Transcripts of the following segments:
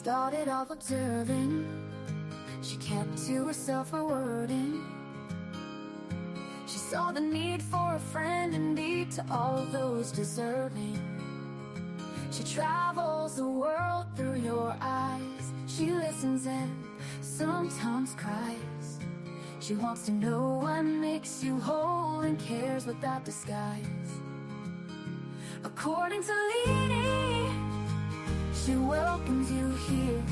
started off observing. She kept to herself her wording. She saw the need for a friend indeed to all those deserving. She travels the world through your eyes. She listens and sometimes cries. She wants to know what makes you whole and cares without disguise. According to Leanie, she welcomes you here.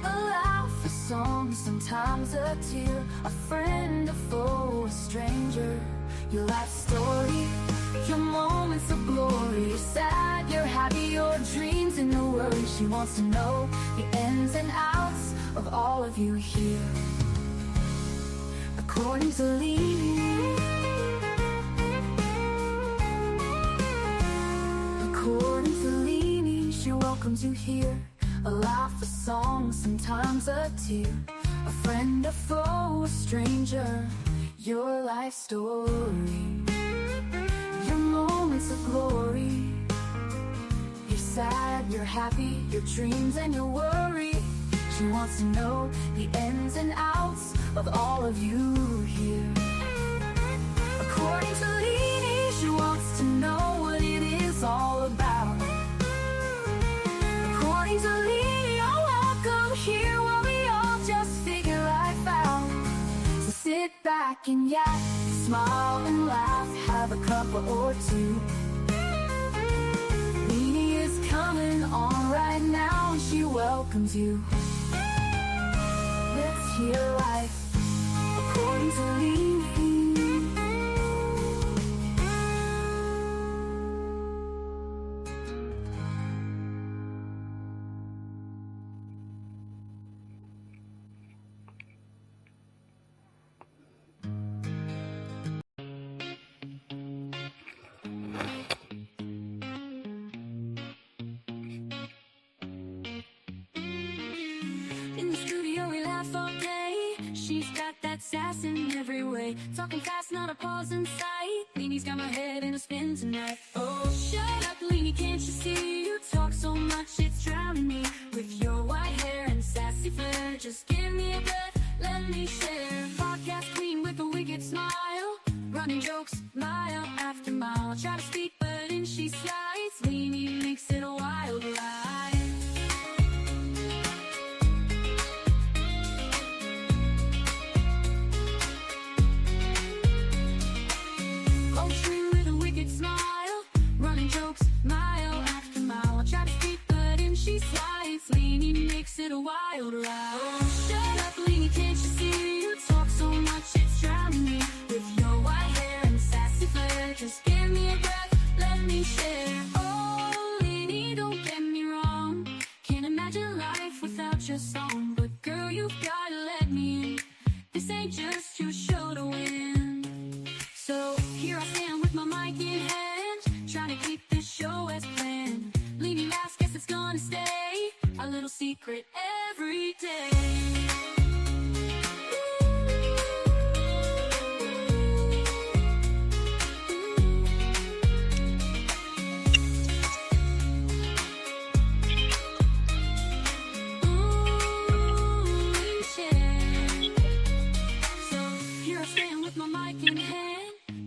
A laugh, a song, sometimes a tear, a friend, a foe, a stranger. Your life story, your moments of glory. You're sad, you're happy, your dreams and no worries. She wants to know the ins and outs of all of you here. According to Leanie, according to Leanie, she welcomes you here. A laugh, a song, sometimes a tear, a friend, a foe, a stranger. Your life story, your moments of glory. You're sad, you're happy, your dreams and your worry. She wants to know the ins and outs of all of you here. According to Leanie, she wants to know what it is all about. According to Leanie, you're welcome here while we all just figure life out. So sit back and yak, smile and laugh, have a cuppa or two. Leanie is coming on right now and she welcomes you. Let's hear life according to Leanie. Sass in every way, talking fast, not a pause in sight. Leanie's got my head in a spin tonight. Oh, shut up, Leanie, can't you see? You talk so much, it's drowning me. With your white hair and sassy flair, just give me a breath, let me share. Podcast queen with a wicked smile, running jokes mile after mile. Try to speak, but in she slides. Leanie makes it a wild ride. Smile, running jokes mile after mile. I try to speak, but in she slides. Leanie makes it a wild ride. Oh, shut up, Leanie, can't you see? You talk so much, it's drowning me. With your white hair and sassy flair, just give me a breath, let me share. Oh, Leanie, don't get me wrong, can't imagine life without your song. But girl, you've gotta let me in. This ain't just your show to win. So here I stand with my mic in hand, trying to keep this show as planned. Leanie laughs, guess it's gonna stay a little secret every day.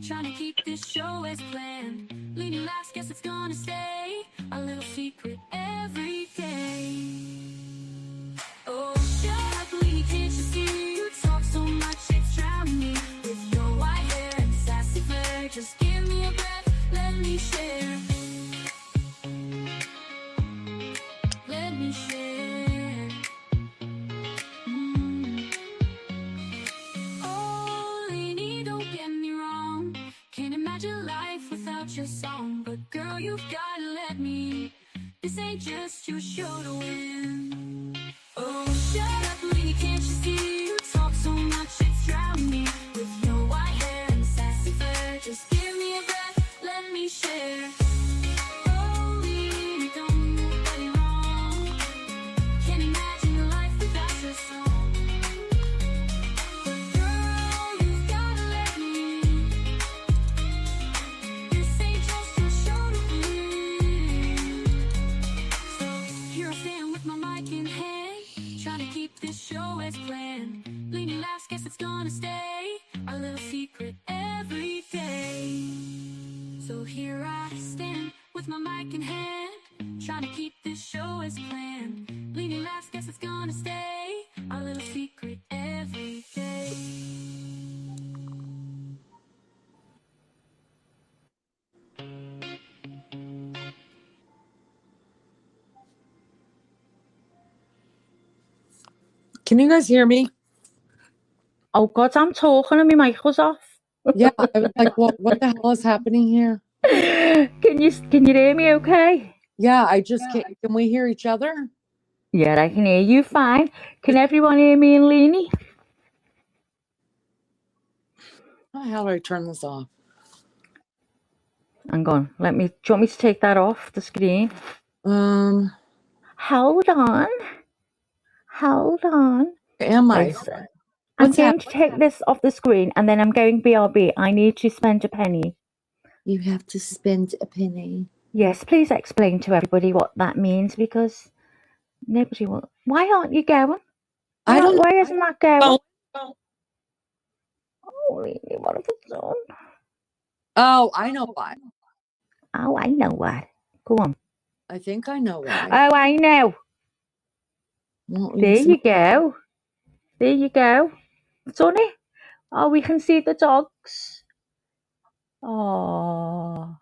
Trying to keep this show as planned. Leanie laughs, guess it's gonna stay a little secret every day. Oh, shut up, Leanie, can't you see? You talk so much, it's drowning me. With your white hair and sassy flair, just give me a breath, let me share. Let me share. Oh, Leanie, don't get me wrong, can't imagine life without your song. But girl, you've gotta let me. This ain't just your show to win. Oh, shut up, Leanie, can't you see? You talk so much, it's drowning me. With your white hair and sassy flair, just give me a breath, let me share. Oh, Leanie, don't get me wrong, can't imagine life without your song. But girl, you've gotta let me. This ain't just your show to win. So guess it's gonna stay our little secret every day. So here I stand with my mic in hand, trying to keep this show as planned. Leaning last, guess it's gonna stay our little secret every day. Can you guys hear me? Oh God, I'm talking and my mic was off. Yeah, I was like, what the hell is happening here? Can you hear me okay? Yeah, I just can't. Can we hear each other? Yeah, I can hear you fine. Can everyone hear me and Leanie? How do I turn this off? Hang on, do you want me to take that off the screen? Hold on. Am I? Right, I'm What's going to take this off the screen and then I'm going BRB. I need to spend a penny. You have to spend a penny. Yes, please explain to everybody what that means because nobody will. Why aren't you going? I don't. Why isn't that going? Oh, Oh, Leanie, what have I done? oh, I know why. Oh, I know why. Go on. I think I know why. Oh, I know. There you go. There you go. Done it. Oh, we can see the dogs. Oh.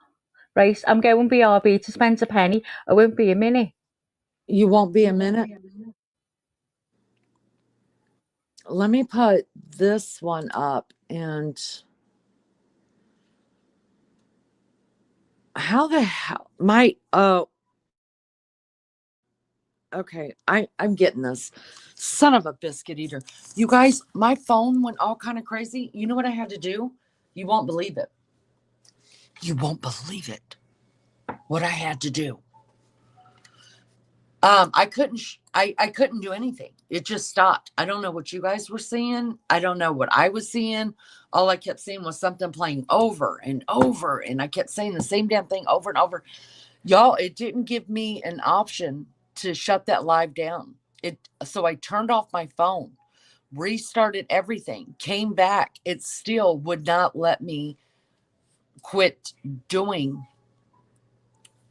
Right, I'm going BRB to spend a penny. I won't be a minute. You won't be a minute? Let me put this one up and how the hell okay, I'm getting this. Son of a biscuit eater. You guys, my phone went all kind of crazy. You know what I had to do? You won't believe it. You won't believe it. What I had to do. I couldn't do anything. It just stopped. I don't know what you guys were seeing. I don't know what I was seeing. All I kept seeing was something playing over and over. And I kept saying the same damn thing over and over. Y'all, it didn't give me an option to shut that live down. So I turned off my phone, restarted everything, came back. It still would not let me quit doing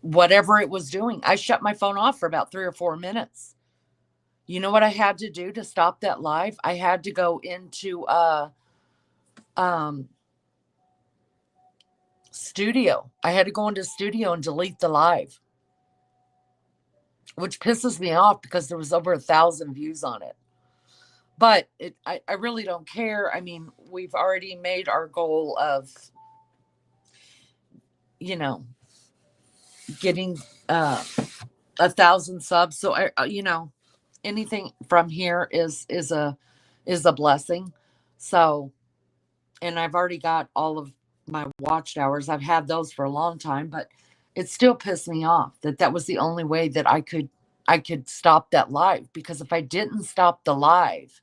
whatever it was doing. I shut my phone off for about 3 or 4 minutes. You know what I had to do to stop that live? I had to go into studio. I had to go into studio and delete the live, which pisses me off because there was over 1,000 views on it. But I really don't care. I mean, we've already made our goal of, getting 1,000 subs. So anything from here is a blessing. So, and I've already got all of my watch hours. I've had those for a long time, but it still pissed me off that was the only way that I could stop that live, because if I didn't stop the live,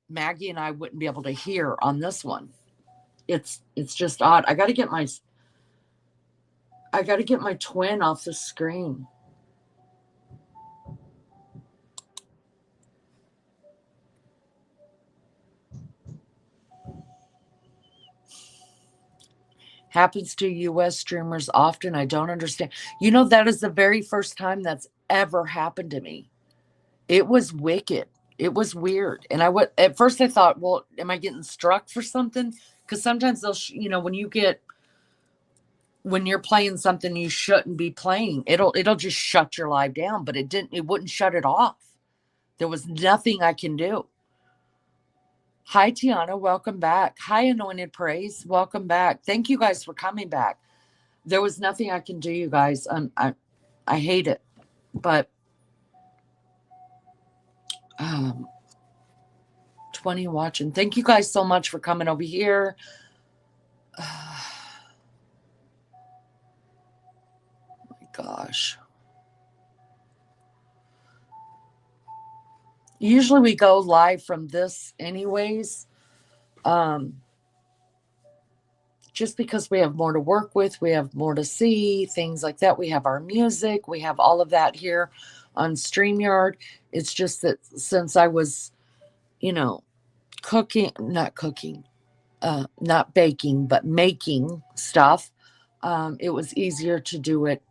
Maggie and I wouldn't be able to hear on this one. It's just odd. I got to get my twin off the screen. Happens to US streamers often. I don't understand. That is the very first time that's ever happened to me. It was wicked. It was weird. And at first I thought, well, am I getting struck for something? Because sometimes they'll, when you're playing something you shouldn't be playing, it'll just shut your live down, but it wouldn't shut it off. There was nothing I can do. Hi, Tiana. Welcome back. Hi, Anointed Praise. Welcome back. Thank you guys for coming back. There was nothing I can do, you guys. I hate it, but 20 watching. Thank you guys so much for coming over here. Oh my gosh. Usually we go live from this anyways. Just because we have more to work with, we have more to see, things like that. We have our music, we have all of that here on StreamYard. It's just that since I was, not cooking, not baking, but making stuff, it was easier to do it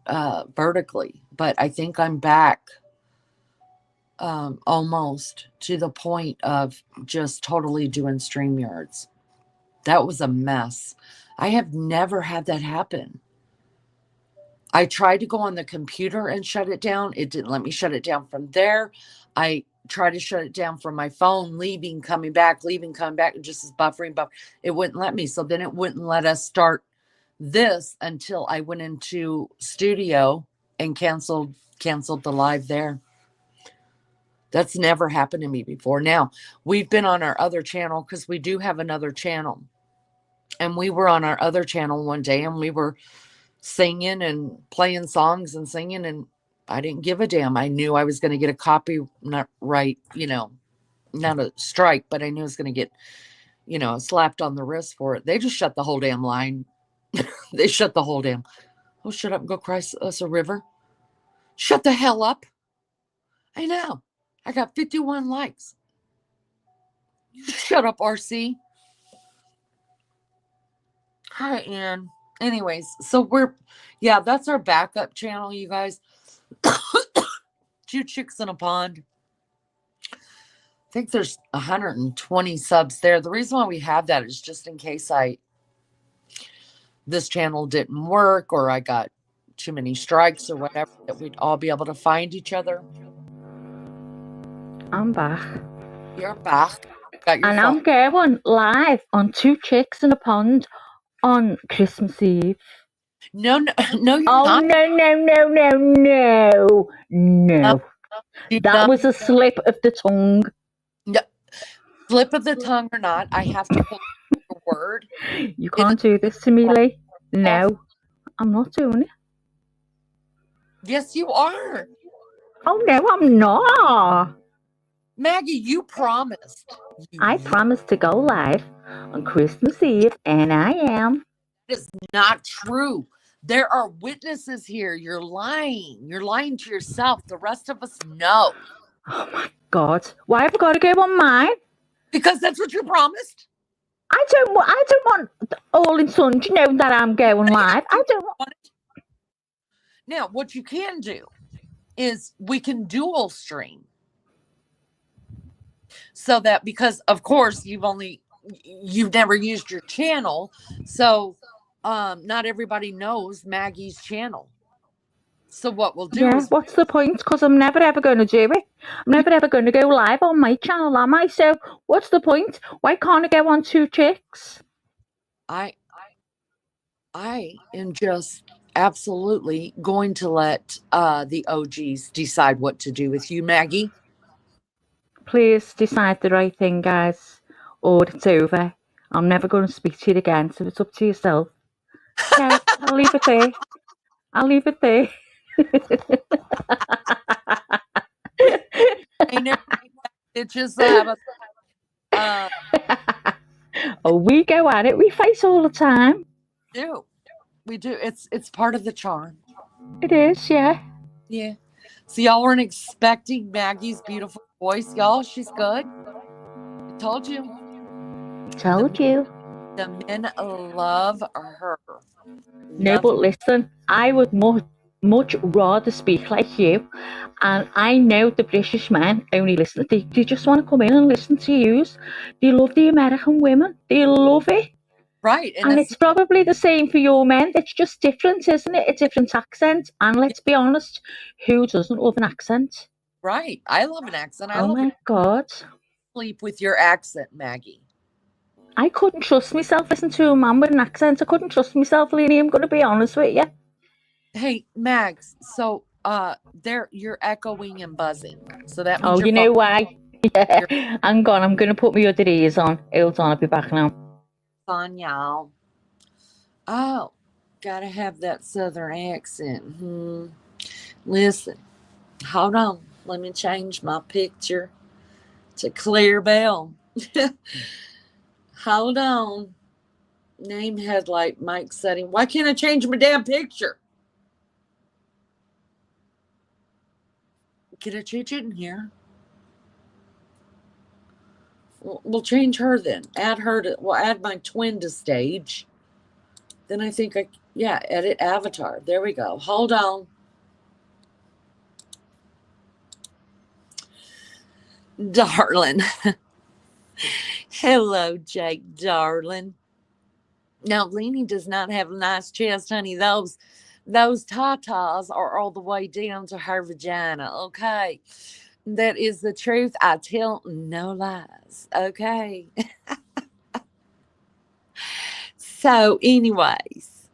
vertically. But I think I'm back almost to the point of just totally doing StreamYards. That was a mess. I have never had that happen. I tried to go on the computer and shut it down. It didn't let me shut it down from there. I tried to shut it down from my phone, leaving, coming back, just as buffering, but it wouldn't let me. So then it wouldn't let us start this until I went into studio and canceled the live there. That's never happened to me before. Now, we've been on our other channel because we do have another channel. And we were on our other channel one day and we were singing and playing songs and singing, and I didn't give a damn. I knew I was going to get a copyright, not a strike, but I knew I was going to get, slapped on the wrist for it. They just shut the whole damn line. They shut the whole damn. Oh, shut up and go cry us a river. Shut the hell up. I know. I got 51 likes. Shut up, RC. Hi, Ann. Anyways, so that's our backup channel, you guys. 2 chicks in a pond. I think there's 120 subs there. The reason why we have that is just in case this channel didn't work or I got too many strikes or whatever, that we'd all be able to find each other. I'm back. You're back. Got your And phone. I'm going live on 2 Chicks in a Pond on Christmas Eve. No, you're Oh, not. No. That was a slip of the tongue. No, slip of the tongue or not, I have to pull a word. You can't do this to me, Lee. No, I'm not doing it. Yes, you are. Oh, no, I'm not. Maggie, you promised. I promised to go live on Christmas Eve, and I am. That is not true. There are witnesses here. You're lying. You're lying to yourself. The rest of us know. Oh, my God. Why have I got to go on mine? Because that's what you promised. I don't want all in sun to know that I'm going live. I don't want. Now, what you can do is we can dual stream. So that, because of course you've never used your channel. So not everybody knows Maggie's channel. So what we'll do is, what's the point? Because I'm never ever going to do it. I'm never ever going to go live on my channel, am I? So what's the point? Why can't I go on 2 Chicks? I am just absolutely going to let the OGs decide what to do with you, Maggie. Please decide the right thing, guys, or it's over. I'm never going to speak to you again, so it's up to yourself. Okay, I'll leave it there. It just have a Oh, we go at it. We fight all the time. we do. It's part of the charm. It is, yeah. Yeah. So y'all weren't expecting Maggie's beautiful voice, y'all. She's good. I told you. The men love her. No, but listen, I would much rather speak like you. And I know the British men only listen. They just want to come in and listen to you. They love the American women. They love it. Right. And it's probably the same for your men. It's just different, isn't it? A different accent. And let's be honest, who doesn't love an accent? Right. I love an accent. Oh my God. Sleep with your accent, Maggie. I couldn't trust myself listening to a man with an accent. I couldn't trust myself, Lenny. I'm going to be honest with you. Hey, Mags. So you're echoing and buzzing. So that means you know why? Yeah. Hang on, I'm going to put my other ears on. Hold on, I'll be back now. On, y'all. Oh, gotta have that southern accent. Listen, hold on. Let me change my picture to Clear Bell. Hold on. Name headlight mic setting. Why can't I change my damn picture? Can I change it in here? We'll change her then. Add her to. We'll add my twin to stage. Then I think yeah, edit avatar. There we go. Hold on. Darling. Hello, Jake, darling. Now, Leanie does not have a nice chest, honey. Those tatas are all the way down to her vagina, okay? That is the truth. I tell no lies, okay? So, anyways,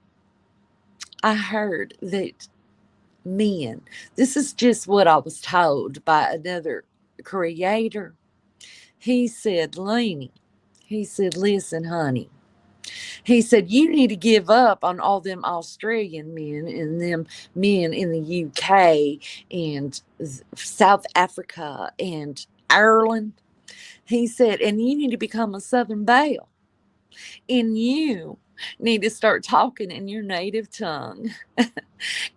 I heard that men, this is just what I was told by another creator. He said, Leanie, he said, listen, honey. He said, you need to give up on all them Australian men and them men in the UK and South Africa and Ireland. He said, and you need to become a Southern Belle. And you need to start talking in your native tongue.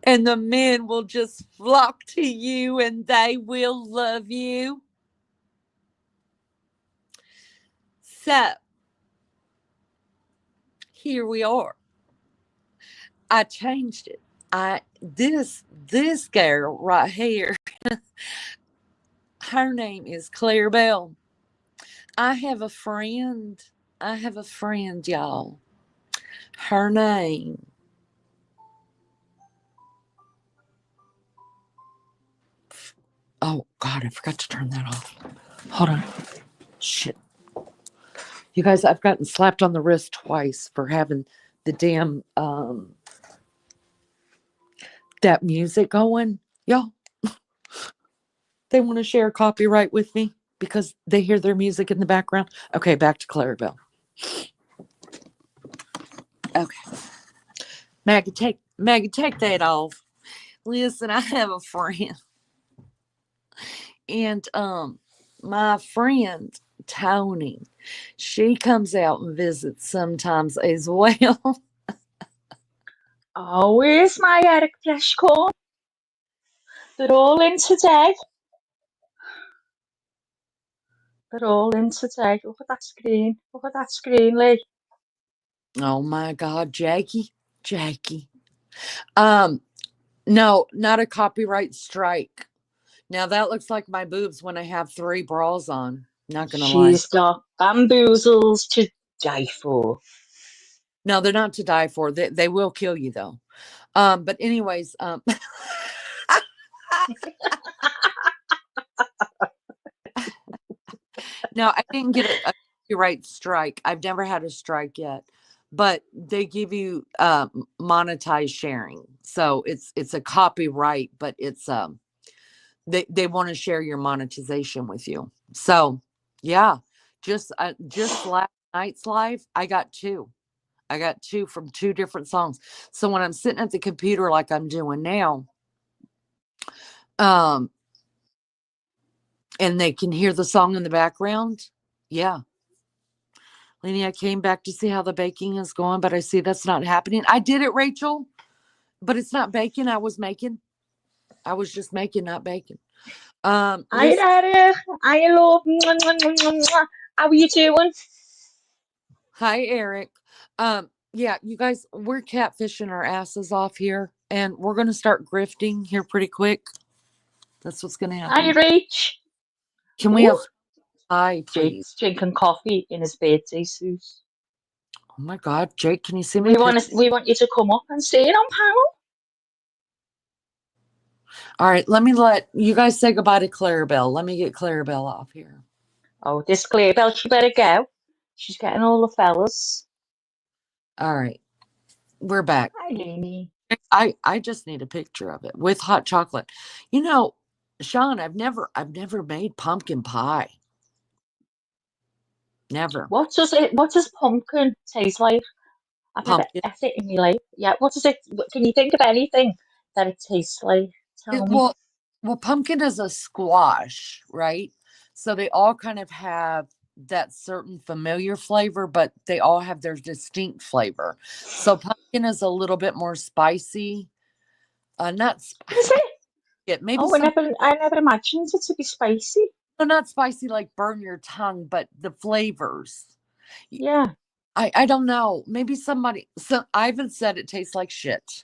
And the men will just flock to you and they will love you. So, here we are. I changed it. This girl right here, her name is Claire Bell. I have a friend, y'all. Her name. Oh God, I forgot to turn that off. Hold on. Shit. You guys, I've gotten slapped on the wrist twice for having the damn that music going. Y'all, they want to share copyright with me because they hear their music in the background. Okay, back to Clarabelle. Okay. Maggie, take that off. Listen, I have a friend. And my friend Tony, she comes out and visits sometimes as well. Oh, where's my Eric Fleshcorn? They're all in today. They're all in today. Look at that screen. Look at that screen, Lee. Oh my God, Jackie. No, not a copyright strike. Now that looks like my boobs when I have 3 bras on. Not gonna lie. She's got bamboozles to die for. No, they're not to die for. They will kill you though. But anyways, no, I didn't get a copyright strike. I've never had a strike yet, but they give you monetized sharing. So it's a copyright, but it's they want to share your monetization with you. So yeah, just last night's live, I got two. From 2 different songs. So when I'm sitting at the computer like I'm doing now, and they can hear the song in the background, yeah. Lenny, I came back to see how the baking is going, but I see that's not happening. I did it, Rachel, but it's not baking. I was just making, not baking. Hi, Eric. Hi, love. How are you doing? Hi, Eric. Yeah, you guys, we're catfishing our asses off here, and we're gonna start grifting here pretty quick. That's what's gonna happen. Hi, Rach. Can we have hi, please? Jake's drinking coffee in his birthday suit. Oh my God, Jake, can you see me? We want you to come up and stay on panel. All right, let you guys say goodbye to Clarabelle. Let me get Clarabelle off here. Oh, this Clarabelle, she better go. She's getting all the fellas. All right, we're back. Hi, Amy. I just need a picture of it with hot chocolate. You know, Sean, I've never made pumpkin pie. Never. What does pumpkin taste like? I've never ate it in my life. Yeah, what does it? Can you think of anything that it tastes like? Tell me. Well, pumpkin is a squash, right? So they all kind of have that certain familiar flavor, but they all have their distinct flavor. So pumpkin is a little bit more spicy. Not spicy. Is it? Maybe Oh, I never imagined it to be spicy. No, not spicy like burn your tongue, but the flavors. Yeah. I don't know. Maybe somebody. So Ivan said it tastes like shit.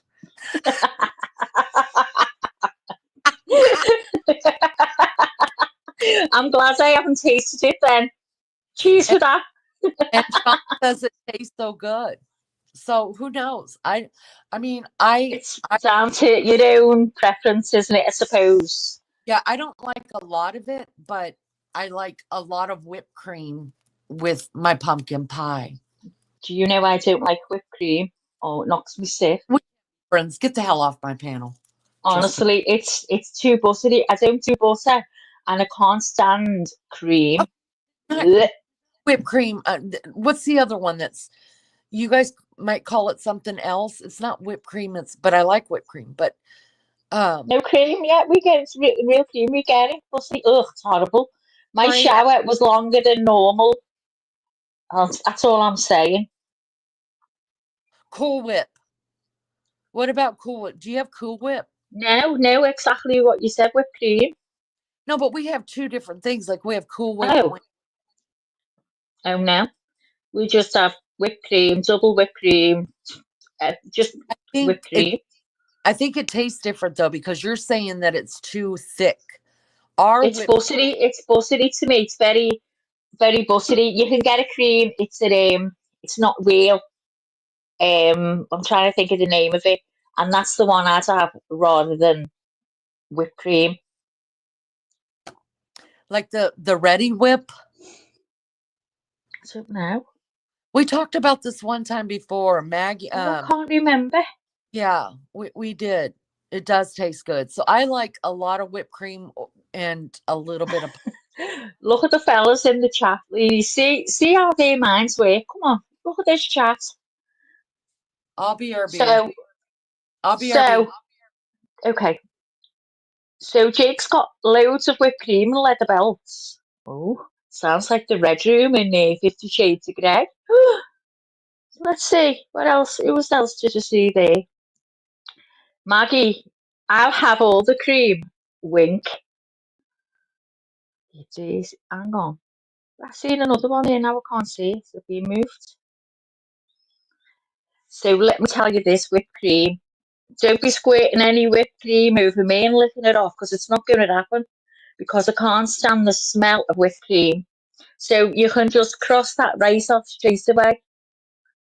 I'm glad I haven't tasted it then. Cheers And, for that. and Sean says it tastes so good. So who knows? I mean, It's down to your own preference, isn't it? I suppose. yeah, I don't like a lot of it, but I like a lot of whipped cream with my pumpkin pie. Do you know I don't like whipped cream? Oh, it knocks me sick. We- Friends, get the hell off my panel. Trust me. Honestly, it's too buttery. I don't do butter, and I can't stand Oh, cream. not Blech. whipped cream. What's the other one that's you guys might call it something else? It's not whipped cream. But I like whipped cream. But um, No cream yet. We get it's real cream. We get it. Buttery. Ugh, it's horrible. My my shower was longer than normal. That's all I'm saying. Cool Whip. What about Cool Whip? Do you have Cool Whip? No, no, exactly what you said. Whipped cream. No, but we have two different things. Like we have Cool Whip and Oh, oh no. We just have whipped cream, double whipped cream, just I think whipped it. cream. I think it tastes different though because you're saying that it's too thick. Our It's whipped buttery. It's buttery to me. It's very, very buttery. You can get a cream. It's not real. I'm trying to think of the name of it, and that's the one I'd have rather than whipped cream. like the Ready Whip. I don't know. We talked about this one time before. Maggie, Oh, I can't remember. yeah, we did. It does taste good. So I like a lot of whipped cream and a little bit of. Look at the fellas in the chat, please. See how their minds work. Come on, look at this chat. I'll be RB. So, I'll be RB. so okay. So Jake's got loads of whipped cream and leather belts. Oh, sounds like the Red Room in 50 Shades of Grey. Let's see, what else? Who else did you see there? Maggie, I'll have all the cream. Wink. It is. Hang on. I've seen another one here now. I can't see it. It's been moved. So let me tell you this whipped cream. Don't be squirting any whipped cream over me and licking it off because it's not going to happen because I can't stand the smell of whipped cream. So you can just cross that right off straight away.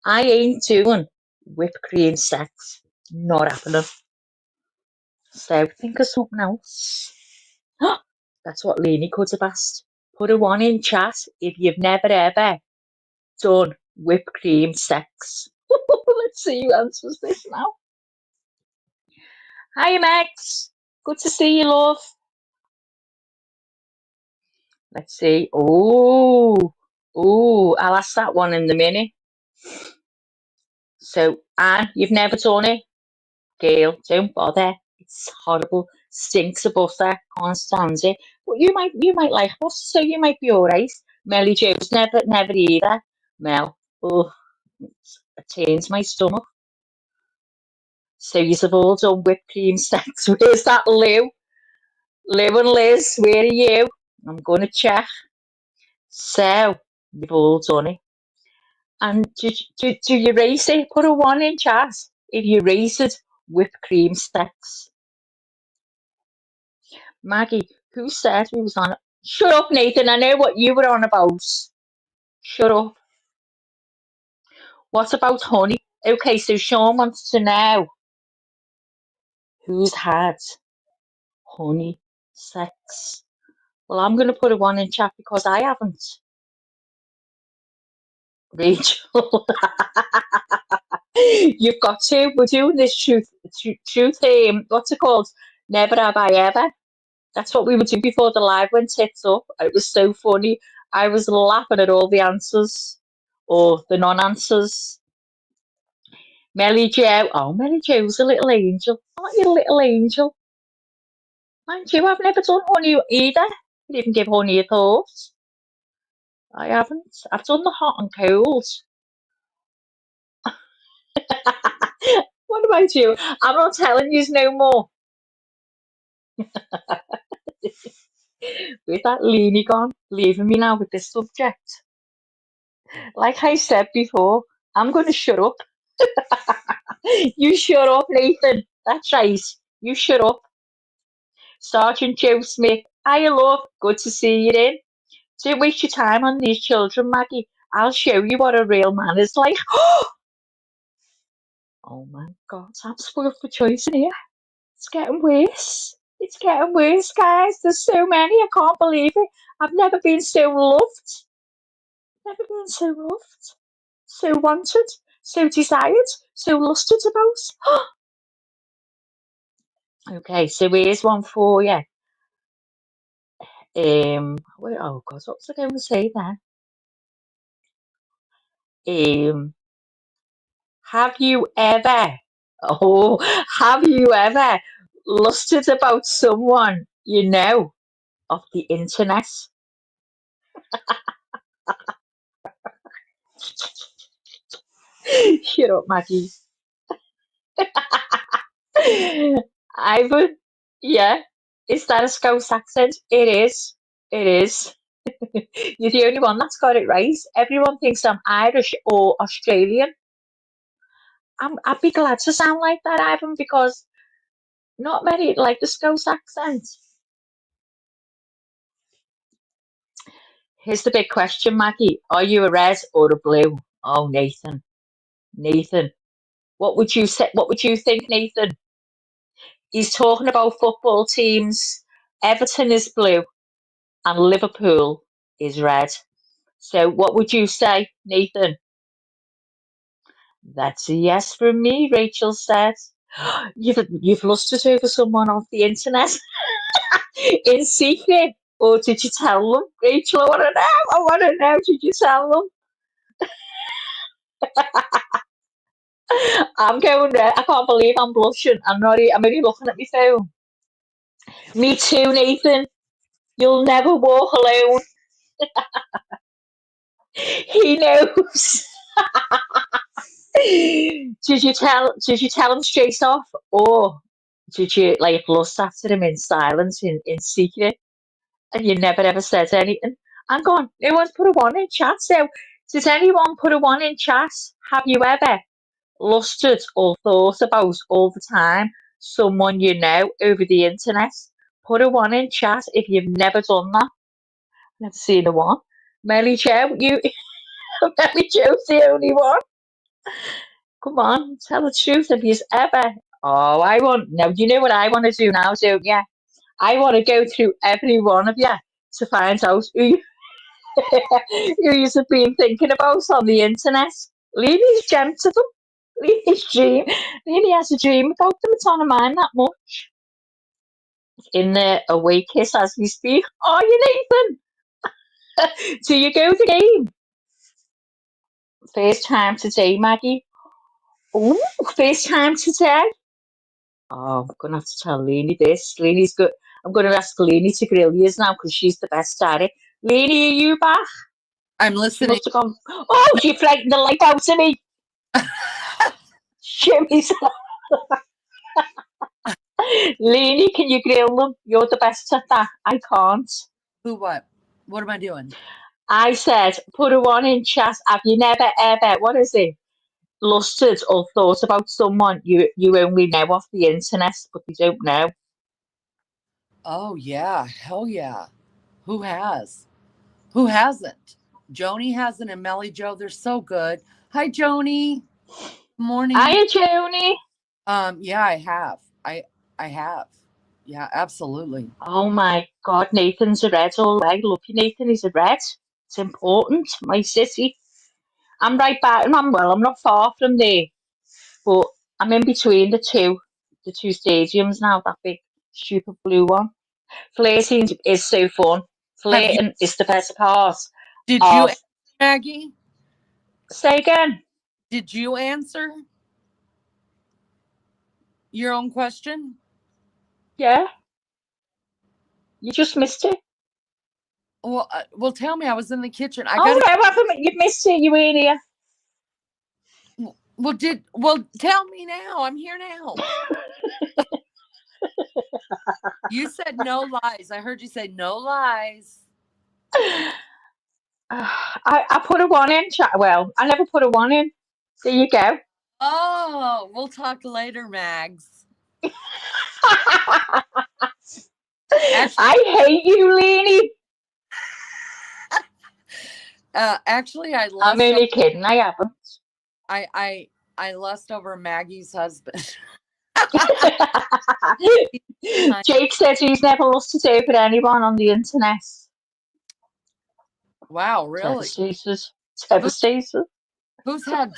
I ain't doing whipped cream sex. Not happening. So think of something else. That's what Lainey could have asked. Put a one in chat if you've never ever done whipped cream sex. Let's see who answers this now. Hi Max. Good to see you, love. Let's see. I'll ask that one in a minute. So, Anne, you've never done it? Girl, don't bother. It's horrible. Stinks of butter. Can't stand it. But you might like butter, so you might be alright. Melly Joe's never either. Mel, oh, it turns my stomach. So you've all done whipped cream sex. Where's that Lou? Lou and Liz, where are you? I'm gonna check. So you've all done it. And do you race it? Put a one in chat if you race it whipped cream sex. Maggie, who said we was on? Shut up, Nathan. I know what you were on about. Shut up. What about honey? Okay, so Sean wants to know who's had honey sex. Well, I'm going to put a one in chat because I haven't. Rachel, you've got to. We're doing this truth. What's it called? Never have I ever. That's what we would do before the live went tits up. It was so funny. I was laughing at all the answers or the non-answers. Melly Joe. Oh, Melly Joe's a little angel. Aren't you a little angel? Mind you, I've never done honey either. I didn't give honey a thought. I haven't. I've done the hot and cold. What about you? I'm not telling you no more. With that Leanie gone, leaving me now with this subject. Like I said before, I'm going to shut up. You shut up, Nathan. That's right. You shut up. Sergeant Joe Smith. Hiya, love. Good to see you in. Don't waste your time on these children, Maggie. I'll show you what a real man is like. Oh my God, I'm spoiled for choice in here. It's getting worse. It's getting worse, guys. There's so many. I can't believe it. I've never been so loved. Never been so loved. So wanted. So desired. So lusted about. Okay, so here's one for you. Oh God, what was I going to say then? Have you ever, have you ever lusted about someone you know off the internet? Shut up, Maggie. I would, yeah. Is that a Scouse accent? It is. It is. You're the only one that's got it right. Everyone thinks I'm Irish or Australian. I'd be glad to sound like that, Ivan, because not many like the Scouse accent. Here's the big question, Maggie. Are you a red or a blue? Oh, Nathan. Nathan. What would you say? What would you think, Nathan? He's talking about football teams. Everton is blue and Liverpool is red. So what would you say, Nathan? That's a yes from me, Rachel said. You've lusted over someone off the internet in secret, or did you tell them, Rachel? I want to know. I want to know. Did you tell them? I'm going red. I can't believe I'm blushing. I'm only looking at my phone. Me too, Nathan. You'll never walk alone. He knows. Did you tell him straight off, or did you like lust after him in silence, in secret, and you never ever said anything? I'm going. No one's put a one in chat. So, does anyone put a one in chat? Have you ever lusted or thought about all the time someone you know over the internet? Put a one in chat if you've never done that. Never seen a one. Melly Joe, you Melly Joe's the only one. Come on, tell the truth if you've ever. Oh, I want now. You know what I want to do now, don't you? I want to go through every one of you to find out who you've been thinking about on the internet. Leanie's dreamt of them. Leanie's dream. Leanie has a dream about them. It's on her mind that much. In the away kiss as we speak. Oh, you Nathan. Do you go the game? First time today, Maggie. Oh, first time today. Oh, I'm gonna have to tell Lainey this. Lainey's good. I'm gonna ask Lainey to grill you now because she's the best at it. Lainey, are you back? I'm She listening. must have gone. Oh, she frightened the life out of me. Shimmy. Lainey, can you grill them? You're the best at that. I can't. Who what? What am I doing? I said, put a one in chat. Have you never ever, what is it? Lusted or thought about someone you only know off the internet, but you don't know? Oh yeah, hell yeah. Who has? Who hasn't? Joni hasn't, and Melly Joe, they're so good. Hi, Joni. Morning. Hiya, Joni. Yeah, I have. I have. Yeah, absolutely. Oh my God, Nathan's a red all right. Lucky Nathan is a red. It's important, my city. I'm right back. I'm not far from there, but I'm in between the two stadiums now. That big, stupid blue one. Flirting is so fun. Have you? Flirting is the best part Did you, of. answer, Maggie? Say again. Did you answer your own question? Yeah, you just missed it. Well, tell me. I was in the kitchen. I Oh got no, haven't you've missed it. You ain't here. to. Well, tell me now. I'm here now. You said no lies. I heard you say no lies. I put a 1 in. Well, I never put a 1 in. There you go. Oh, we'll talk later, Mags. Actually, I hate you, Leanie. I I'm lust. only kidding. I haven't. I lust over Maggie's husband. Jake says he's never lusted over anyone on the internet. Wow, really? Devastated. Who, Devastated. who's had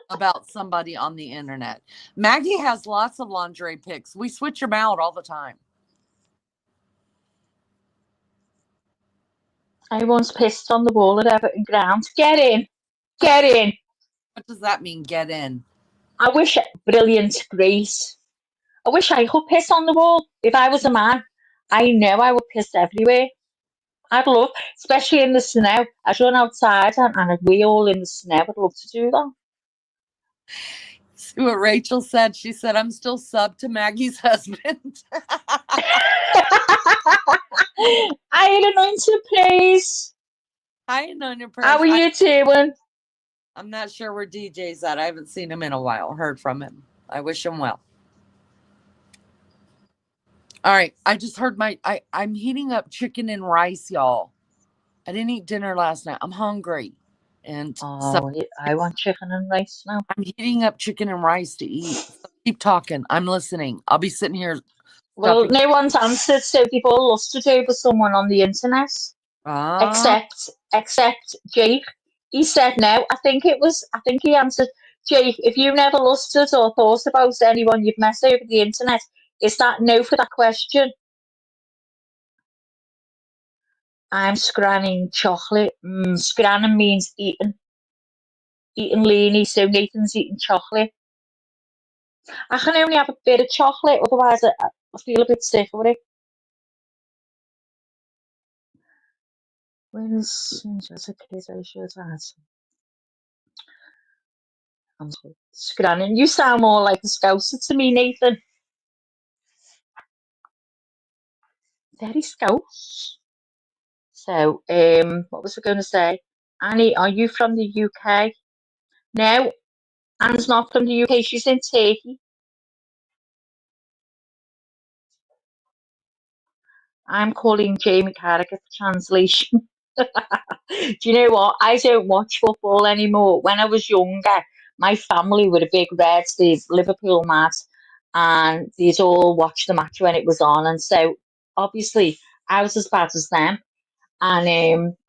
about somebody on the internet? Maggie has lots of lingerie pics. We switch them out all the time. I once pissed on the wall at Everton Ground. Get in. Get in. What does that mean? Get in. I wish, brilliant, great. I wish I could piss on the wall. If I was a man, I know I would piss everywhere. I'd love, especially in the snow. I'd run outside and I'd wee all in the snow. I'd love to do that. See what Rachel said? She said, I'm still sub to Maggie's husband. I had an answer, please. Hi, Anointed How Praise. are you doing? I'm not sure where DJ's at. I haven't seen him in a while, heard from him. I wish him well. All right. I just heard I'm heating up chicken and rice, y'all. I didn't eat dinner last night. I'm hungry. And so Oh, I want chicken and rice now. I'm heating up chicken and rice to eat. So keep talking. I'm listening. I'll be sitting here. Well, no one's answered, so they've all lusted over someone on the internet. Ah, Except Jake. He said no. I think he answered, Jake, if you never lusted or thought about anyone you've met over the internet, is that no for that question? I'm scranning chocolate. Scranning means eating. Eating leany, so Nathan's eating chocolate. I can only have a bit of chocolate, otherwise I feel a bit sick with it. Where's just a kid I should have? I'm scranning. You sound more like a scouser to me, Nathan. Very scouse. So, what was I going to say? Annie, are you from the UK? No, Anne's not from the UK. She's in Turkey. I'm calling Jamie Carragher for translation. Do you know what? I don't watch football anymore. When I was younger, my family were a big Reds, the Liverpool mat, and they'd all watch the match when it was on. And so, obviously, I was as bad as them. And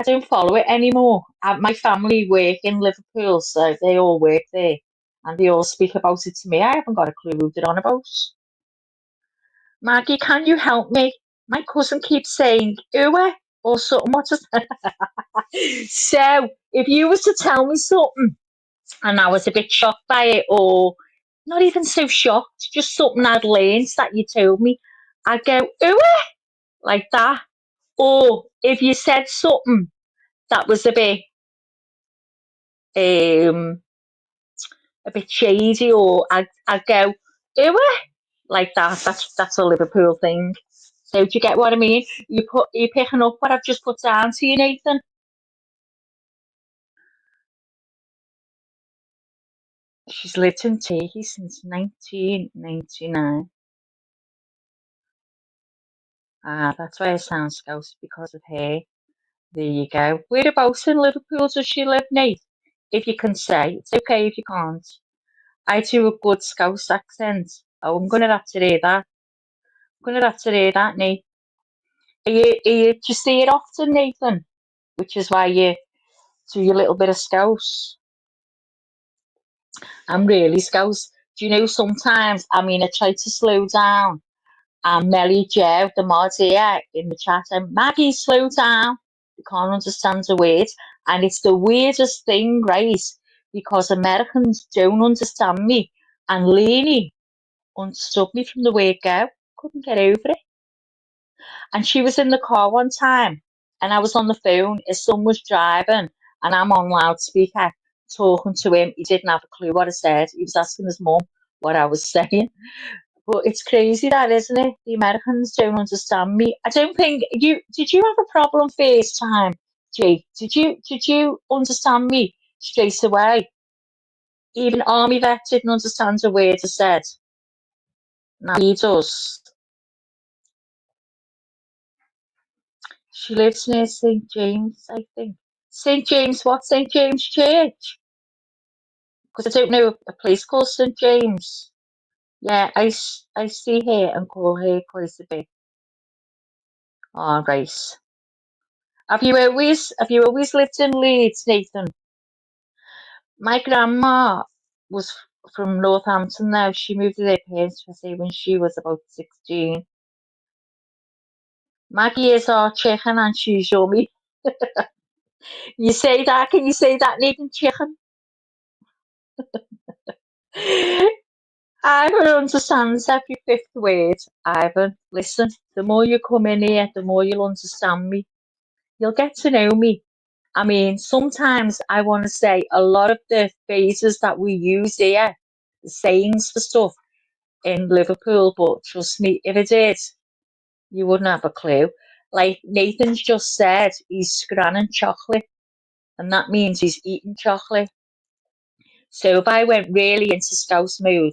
I don't follow it anymore. My family work in Liverpool, so they all work there, and they all speak about it to me. I haven't got a clue who they're on about. Maggie, can you help me? My cousin keeps saying "ooh" or something. What is So, if you was to tell me something and I was a bit shocked by it, or not even so shocked, just something I'd learned that you told me, I'd go "ooh" like that. Or if you said something that was um a bit shady, or I'd go "ooh" like that. That's a Liverpool thing. So do you get what I mean? You picking up what I've just put down to you, Nathan? She's lived in Turkey since 1999. Ah, that's why it sounds Scouse, because of her. There you go. Whereabouts in Liverpool does she live, Nate? If you can say. It's okay if you can't. I do a good Scouse accent. Oh, I'm gonna have to hear that. I'm gonna have to hear that, Nate. Do you see it often, Nathan? Which is why you do your little bit of Scouse. I'm really Scouse. Do you know sometimes, I mean, I try to slow down. And Melly Joe, the mod here in the chat, and Maggie, slow down. You can't understand the words. And it's the weirdest thing, right? Because Americans don't understand me. And Lainey understood me from the word go. Couldn't get over it. And she was in the car one time, and I was on the phone. His son was driving, and I'm on loudspeaker talking to him. He didn't have a clue what I said. He was asking his mum what I was saying. But it's crazy that, isn't it? The Americans don't understand me. I don't think did you have a problem FaceTime, Jake? Did you understand me straight away? Even Army vet didn't understand a word I said. Now he does. She lives near St. James, I think. St. James, what? St. James Church? Because I don't know a place called St. James. Yeah, I see her and call her quite a bit. All right. Have you always lived in Leeds, Nathan? My grandma was from Northampton now. She moved to their parents, I say, when she was about 16. Maggie is our chicken and she's yummy. You say that? Can you say that, Nathan? Chicken? Ivan understands every fifth word. Ivan, listen, the more you come in here, the more you'll understand me. You'll get to know me. I mean, sometimes I want to say a lot of the phrases that we use here, the sayings for stuff in Liverpool, but trust me, if it did, you wouldn't have a clue. Like Nathan's just said, he's scranning chocolate, and that means he's eating chocolate. So if I went really into scouse mode,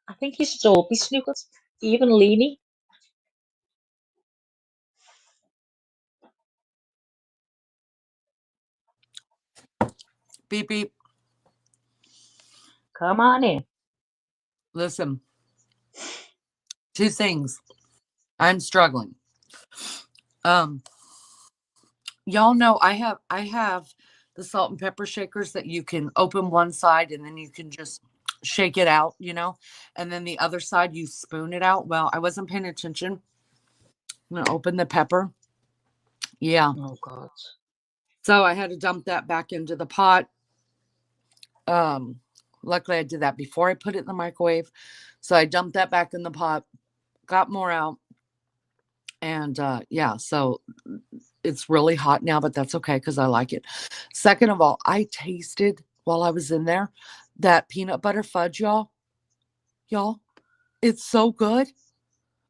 I think he should all be snookered, even Leanie. Beep beep. Come on in. Listen, two things. I'm struggling. Um, y'all know I have the salt and pepper shakers that you can open one side and then you can just shake it out, and then the other side you spoon it out. Well, I wasn't paying attention. I'm gonna open the pepper. Yeah. Oh God. So I had to dump that back into the pot. Um, Luckily I did that before I put it in the microwave. So I dumped that back in the pot, got more out, and yeah, so it's really hot now, but that's okay because I like it. Second of all, I tasted while I was in there that peanut butter fudge, y'all. Y'all, it's so good.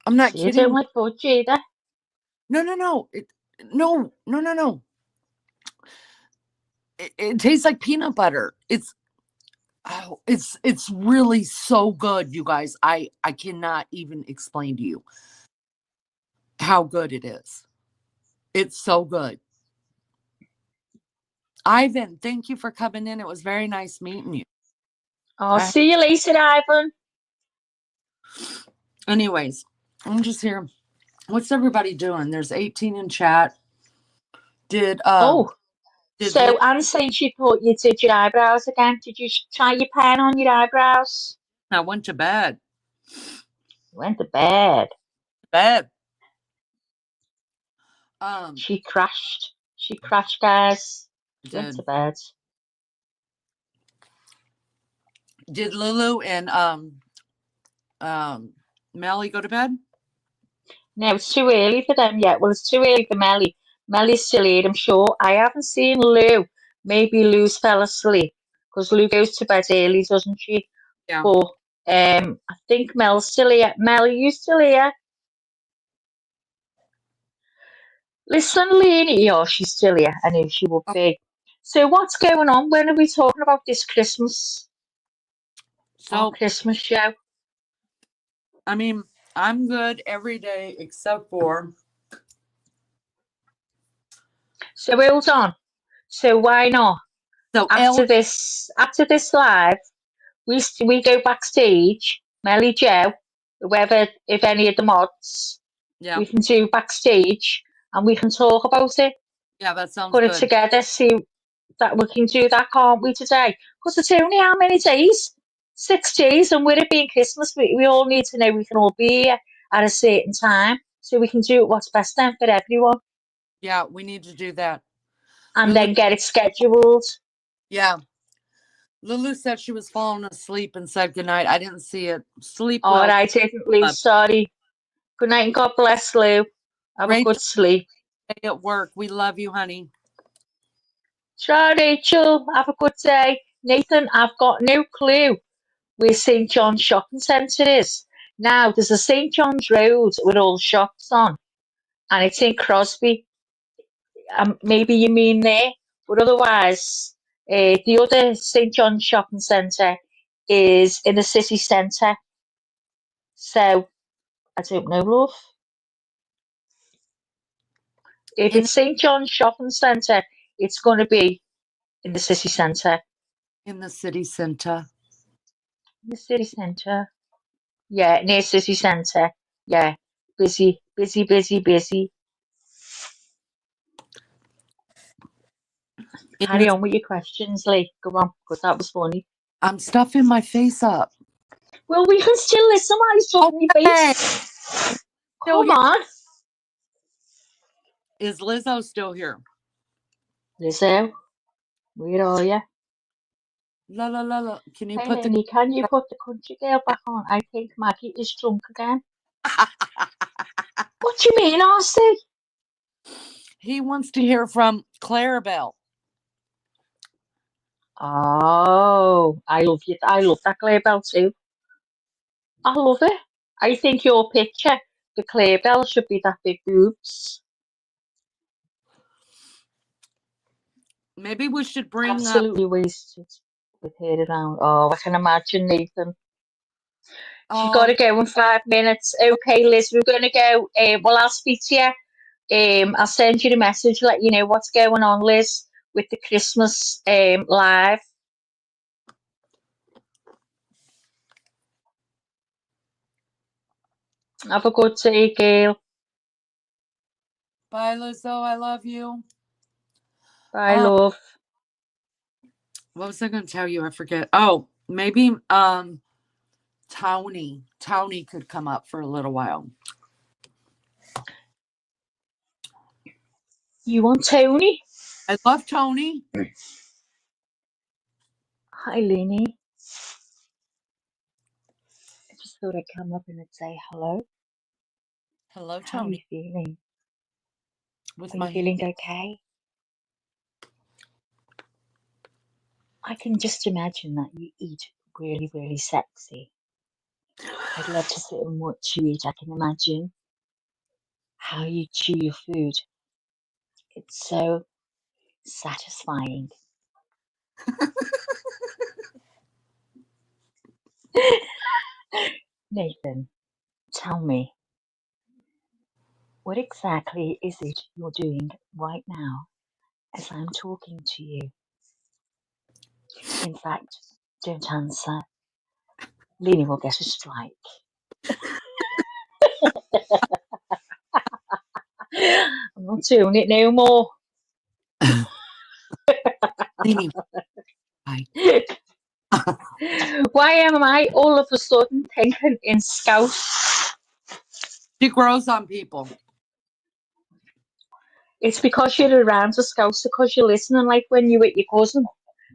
I'm not So you don't kidding. like fudge either? No, no, no. No, no, no, no. It tastes like peanut butter. It's really so good, you guys. I cannot even explain to you how good it is. It's so good. Ivan, thank you for coming in. It was very nice meeting you. I'll see you later, Ivan. Anyways, I'm just here. What's everybody doing? There's 18 in chat. Did Oh, Liz? so Anne saying she thought you did your eyebrows again. Did you try your pen on your eyebrows? I went to bed. Went to bed. Bed. She crashed. She crashed, guys. She went to Did bed. did Lulu and Melly go to bed? No, it's too early for them yet. Well, it's too early for Melly. Melly's still here, I'm sure. I haven't seen Lou. Maybe Lou's fell asleep because Lou goes to bed early, doesn't she? Yeah. But I think Mel's still here. Mel, are you still here? Listen, Leanie, yeah, she's still here. I knew she would Oh, be. So what's going on? When are we talking about this Christmas? Our so Christmas show? I mean, I'm good every day except for So hold on. So why not? so After Ellie. this live, we go backstage. Melly Joe, whoever, if any of the mods, Yeah, we can do backstage and we can talk about it. yeah, that sounds Put it good. together. See that we can do that, can't we, today? Because it's only how many days? 6 days, and with it being Christmas, we all need to know we can all be here at a certain time so we can do what's best then for everyone Yeah, we need to do that. and Lulu, then get it scheduled. yeah. Lulu said she was falling asleep and said goodnight. I didn't see it. Sleep All well. right, didn't Lou? Sorry. Good night and God bless, Lou. Have a good Rachel, sleep. stay at work. We love you, honey. Ciao, Rachel. Have a good day. Nathan, I've got no clue where St. John's Shopping Centre is. Now, there's a St John's Road with all shops on, and it's in Crosby. Maybe you mean there, but otherwise, the other St John's shopping centre is in the city centre. So, I don't know, love. If In it's St John's shopping centre, it's going to be in the city centre. in the city center. The city centre. Yeah, near city centre. Yeah. Busy, busy, busy, busy. In Carry the on with your questions, Lee. Go on, because that was funny. I'm stuffing my face up. Well, we can still listen while he's talking your Okay. face. Still Come here. on. Is Lizzo still here? Lizzo, where are you? La la la la. Can you Hey, put the Lenny, can you put the country girl back on? I think Maggie is drunk again. What do you mean, RC? He wants to hear from Clarabelle. Oh, I love you. I love that Claire Bell too. I love it. I think your picture, the Claire Bell, should be that big boobs. Maybe we should bring Absolutely wasted with her around. Oh, I can imagine Nathan. She's got oh to go in 5 minutes. Okay, Liz, we're going to go. Well, I'll speak to you. I'll send you a message, let you know what's going on, Liz, with the Christmas live. Have a good day, girl. bye Lizzo, I love you. Bye, love. What was I gonna tell you? I forget. Oh, maybe Tony could come up for a little while. You want Tony? I love Tony. Hi, Lenny. I just thought I'd come up and say hello. Hello, How are you Tony. feeling? With Are you my feeling okay? I can just imagine that you eat really, really sexy. I'd love to sit and watch you eat. I can imagine how you chew your food. It's so satisfying. Nathan, tell me, what exactly is it you're doing right now as I'm talking to you? In fact, don't answer. Lena will get a strike. I'm not doing it no more. Leaning. Bye. Why am I all of a sudden thinking in Scouse? She grows on people. It's because you're around a Scouse, because you're listening, like when you with your cousin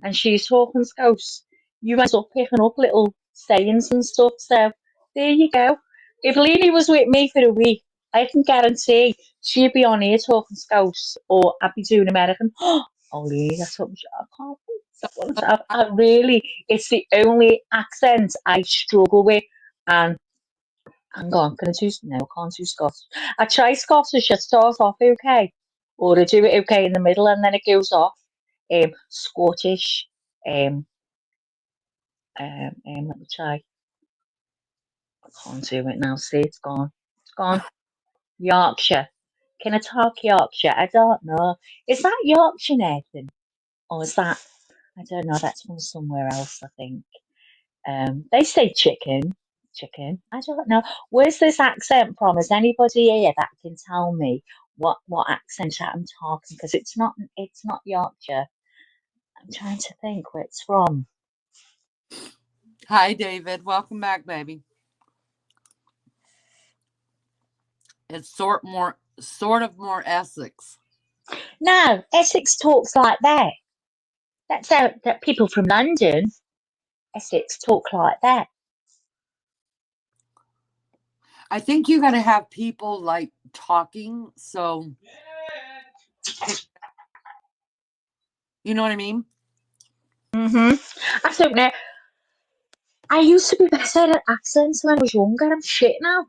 and she's talking Scouse. You end up picking up little sayings and stuff. So there you go. If Lena was with me for a week, I can guarantee she'd be on here talking Scouse, or I'd be doing American. Oh, Lena, that's something I can't. I really, it's the only accent I struggle with. And hang on, can I do, no, I can't do Scottish. I try Scottish, it starts off okay, or I do it okay in the middle and then it goes off. Scottish, let me try. I can't do it now, see, it's gone. It's gone. Yorkshire. Can I talk Yorkshire? I don't know. Is that Yorkshire, Nathan? Or is that, I don't know, that's from somewhere else, I think. They say chicken. Chicken. I don't know. Where's this accent from? Is anybody here that can tell me what accent I'm talking? Because it's not Yorkshire. I'm trying to think where it's from. Hi, David. Welcome back, baby. It's sort of more Essex. No, Essex talks like that. That's how that people from London, Essex talk like that. I think you got to have people like talking, so you know what I mean. I don't know. I used to be better at accents when I was younger. I'm shit now.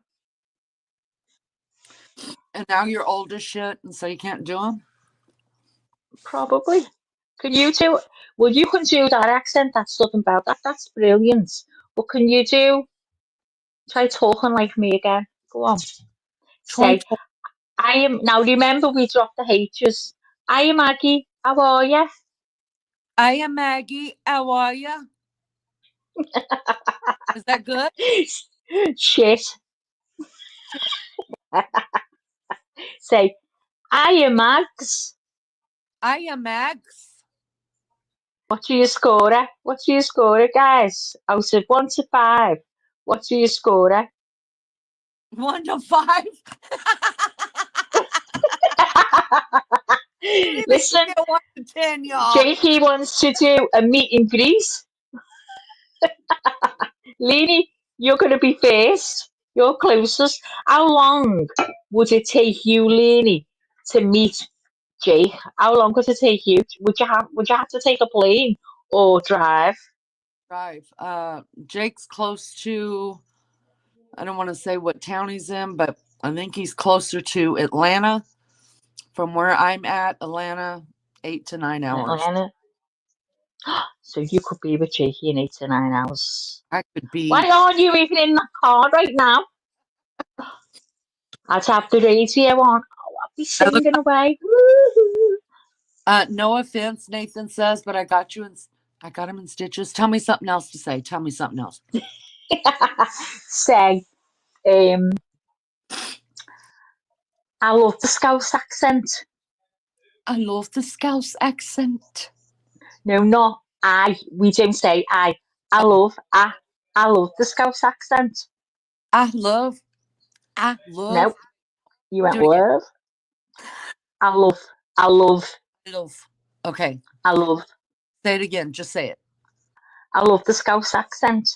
And now you're old as shit, and so you can't do them? Probably. Can you do? Well, you can do that accent. That's something about that. That's brilliant. But can you do? Try talking like me again. Go on. Try Say, I am. Now remember, we dropped the H's. I am Maggie. How are ya? I am Maggie. How are ya? Is that good? Shit. Say, I am Mags. I am Max. What do you score at? What do you score at, guys? Out of 1 to 5, what do you score at? 1 to 5. You didn't even Listen, get 1 to 10, y'all. Jakey wants to do a meet and greet. Leanie, you're going to be first. You're closest. How long would it take you, Leanie, to meet Jake? How long would it take you? Would you have to take a plane or drive? Drive. Jake's close to, I don't want to say what town he's in, but I think he's closer to Atlanta from where I'm at. Atlanta, 8 to 9 hours. Atlanta. So you could be with Jakey in 8 to 9 hours. I could be. Why aren't you even in the car right now? I'd have the radio on. Oh, I'd be I look. singing away. Woo-hoo. No offense, Nathan says, but I got you in. I got him in stitches. Tell me something else to say. Tell me something else. Say, um, I love the Scouse accent. I love the Scouse accent. No, not I. We don't say I. I Oh, love I love the Scouse accent. I love. I love. No, you went Do it again. love. I love. I love. I love. Okay. I love. Say it again. Just say it. I love the Scouse accent.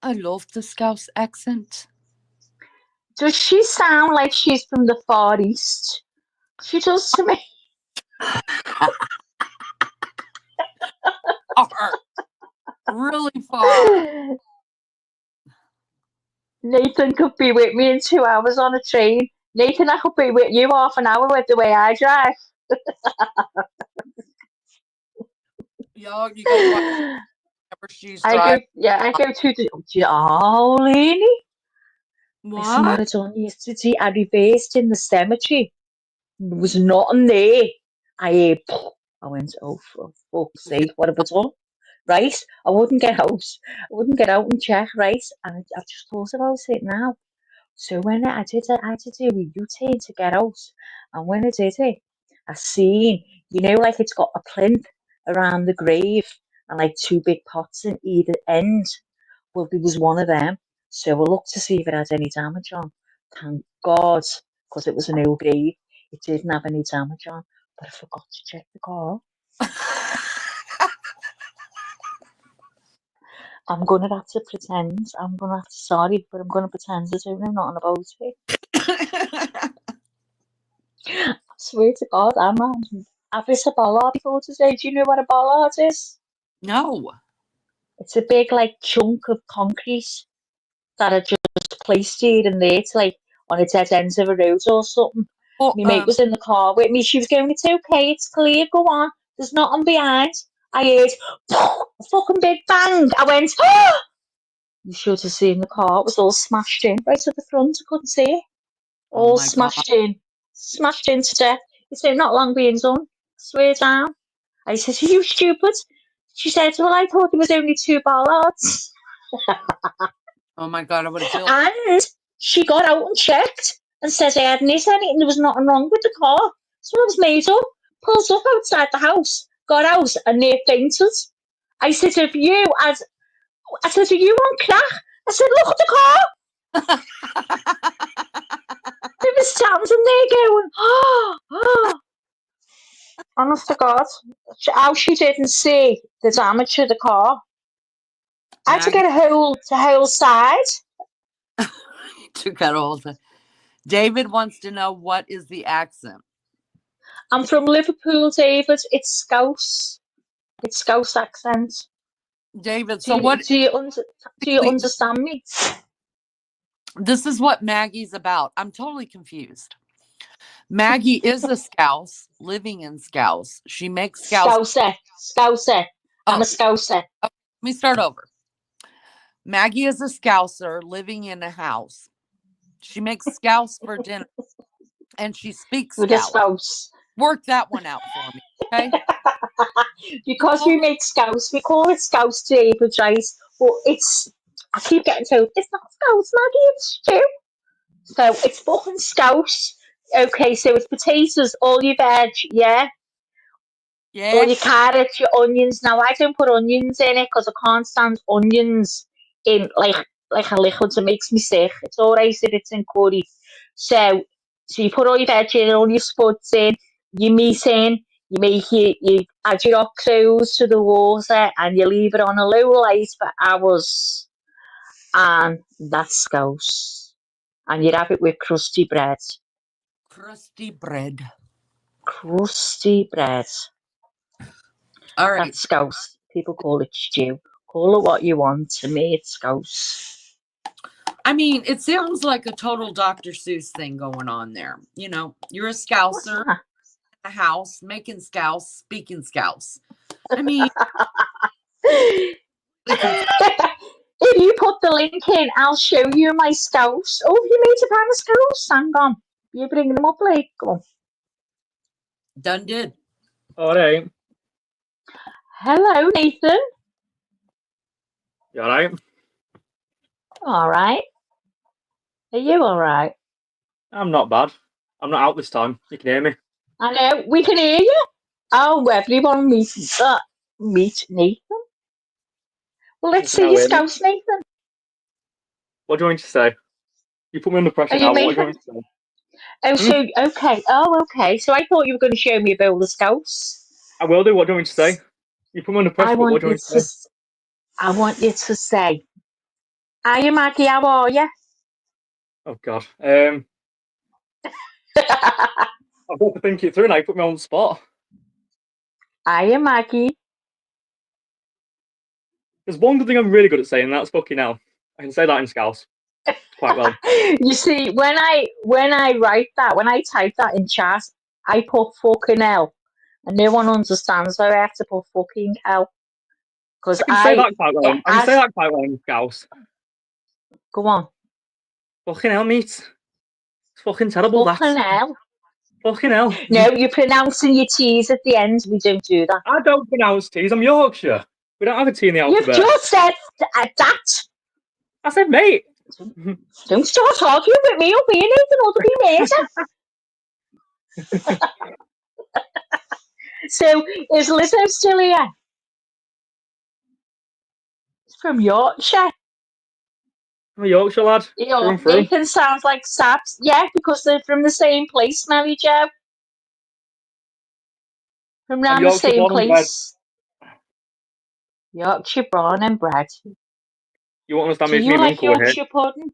I love the Scouse accent. Does she sound like she's from the Far East? She does to me. Far. Really far. Nathan could be with me in 2 hours on a train. Nathan, I could be with you half an hour with the way I drive. Y'all, you gotta watch whenever she's driving. I go to the. Oh, Lenny. Listen, what What? I done yesterday, I reversed in the cemetery. There was nothing there. I went, oh, for fuck's Yeah. sake, what have I done? Right? I wouldn't get out. I wouldn't get out and check, right? And I just thought about it now. So when I did it, I had to do a U-turn to get out. And when I did it, I seen, like it's got a plinth around the grave and like two big pots in either end. Well, there was one of them. So I looked to see if it had any damage on. Thank God, because it was an old grave. It didn't have any damage on. But I forgot to check the car. I'm going to have to pretend. I'm going to have to, sorry, but I'm going to pretend as though I know nothing about it. I swear to God, I've hit a bollard before today. Do you know what a bollard is? No. It's a big, like, chunk of concrete that are just placed here and there to, like, on a dead end of a road or something. Well, My mate was in the car with me. She was going, it's okay, it's clear, go on. There's nothing behind. I heard a fucking big bang. I went, oh! You should have seen the car. It was all smashed in right at the front. I couldn't see it. oh All my God. smashed into death. It's not long being done. Swear down. I said, are you stupid? She said, well, I thought there was only two bollards. Oh my God. I would have killed. And she got out and checked and said I hadn't hit any and there was nothing wrong with the car. So I was made up, pulled up outside the house, got out and near fainted. I said, are you on crack? I said, look at the car. They were standing there going, oh. Honest to God, how she didn't see the damage to the car. I had to Maggie get a whole side. took out all the. David wants to know what is the accent. I'm from Liverpool, David. It's Scouse. It's Scouse accent. David, Do so you, what do you, do you understand me? this is what Maggie's about. I'm totally confused. Maggie is a Scouse living in Scouse. She makes Scouse. Scouser. I'm a Scouser. Let me start over. Maggie is a Scouser living in a house. She makes Scouse for dinner and she speaks With a Scouse. Scouse. Work that one out for me, okay? Because we make Scouse, we call it Scouse David, right? But I keep getting told, it's not Scouse, Maggie, it's stew. So it's fucking Scouse. Okay, so it's potatoes, all your veg, yeah? All Yeah. your carrots, your onions. Now, I don't put onions in it because I can't stand onions in like a liquid. It makes me sick. It's all right if it's in curry. So you put all your veg in, all your spuds in, your meat in, you add your oxos to the water and you leave it on a low light for hours. And that's scouse. And you'd have it with crusty bread. Crusty bread. Crusty bread. All right. That's scouse. People call it stew. Call it what you want. To me, it's scouse. I mean, it sounds like a total Dr. Seuss thing going on there. You know, you're a What's Scouser, that? a house, making Scouse, speaking Scouse. I mean, If you put the link in, I'll show you my scouse. Oh, have you made a pan of scouse? Hang on. You bring them up, like, go on. done did. All right. Hello, Nathan. You all right? All right. Are you all right? I'm not bad. I'm not out this time. You can hear me. I know. We can hear you. Oh, everyone meet Nathan. Well, You let's can see now your hear me. scouse, Nathan. What do you want me to say? You put me under pressure Are you now. What do you making? want me to say? Oh, Hmm? so okay. Oh, okay. So I thought you were going to show me a bowl of scouse. I will do. What do you want me to say? You put me under I pressure, but what want do you you want me to say? I want you to say, "Hiya, Maggie. How are you?" Oh God. I've got to think it through now. You put me on the spot. Hiya, Maggie. There's one good thing I'm really good at saying, and that's fucking hell. I can say that in Scouse quite well. You see, when I write that, when I type that in chat, I put fucking hell, and no one understands why I have to put fucking hell because I can say that quite well. I can say as that quite well in Scouse. go on, Fucking hell, mate. It's fucking terrible. fucking That. hell. Fucking hell. No, you're pronouncing your T's at the end. We don't do that. I don't pronounce T's. I'm Yorkshire. We don't have a T in the You've alphabet. just said that. I said, mate. Don't start arguing with me or being Nathan or to be murder. So is Lizzo still here? It's from Yorkshire. I'm a Yorkshire lad. You Through know, and through. Nathan sounds like Saps. Yeah, because they're from the same place, Mary Jo. From I'm round the Yorkshire same born and bred. place. Yorkshire born and bred. You won't understand Do me if you me and my like uncle were here. Yorkshire pudding?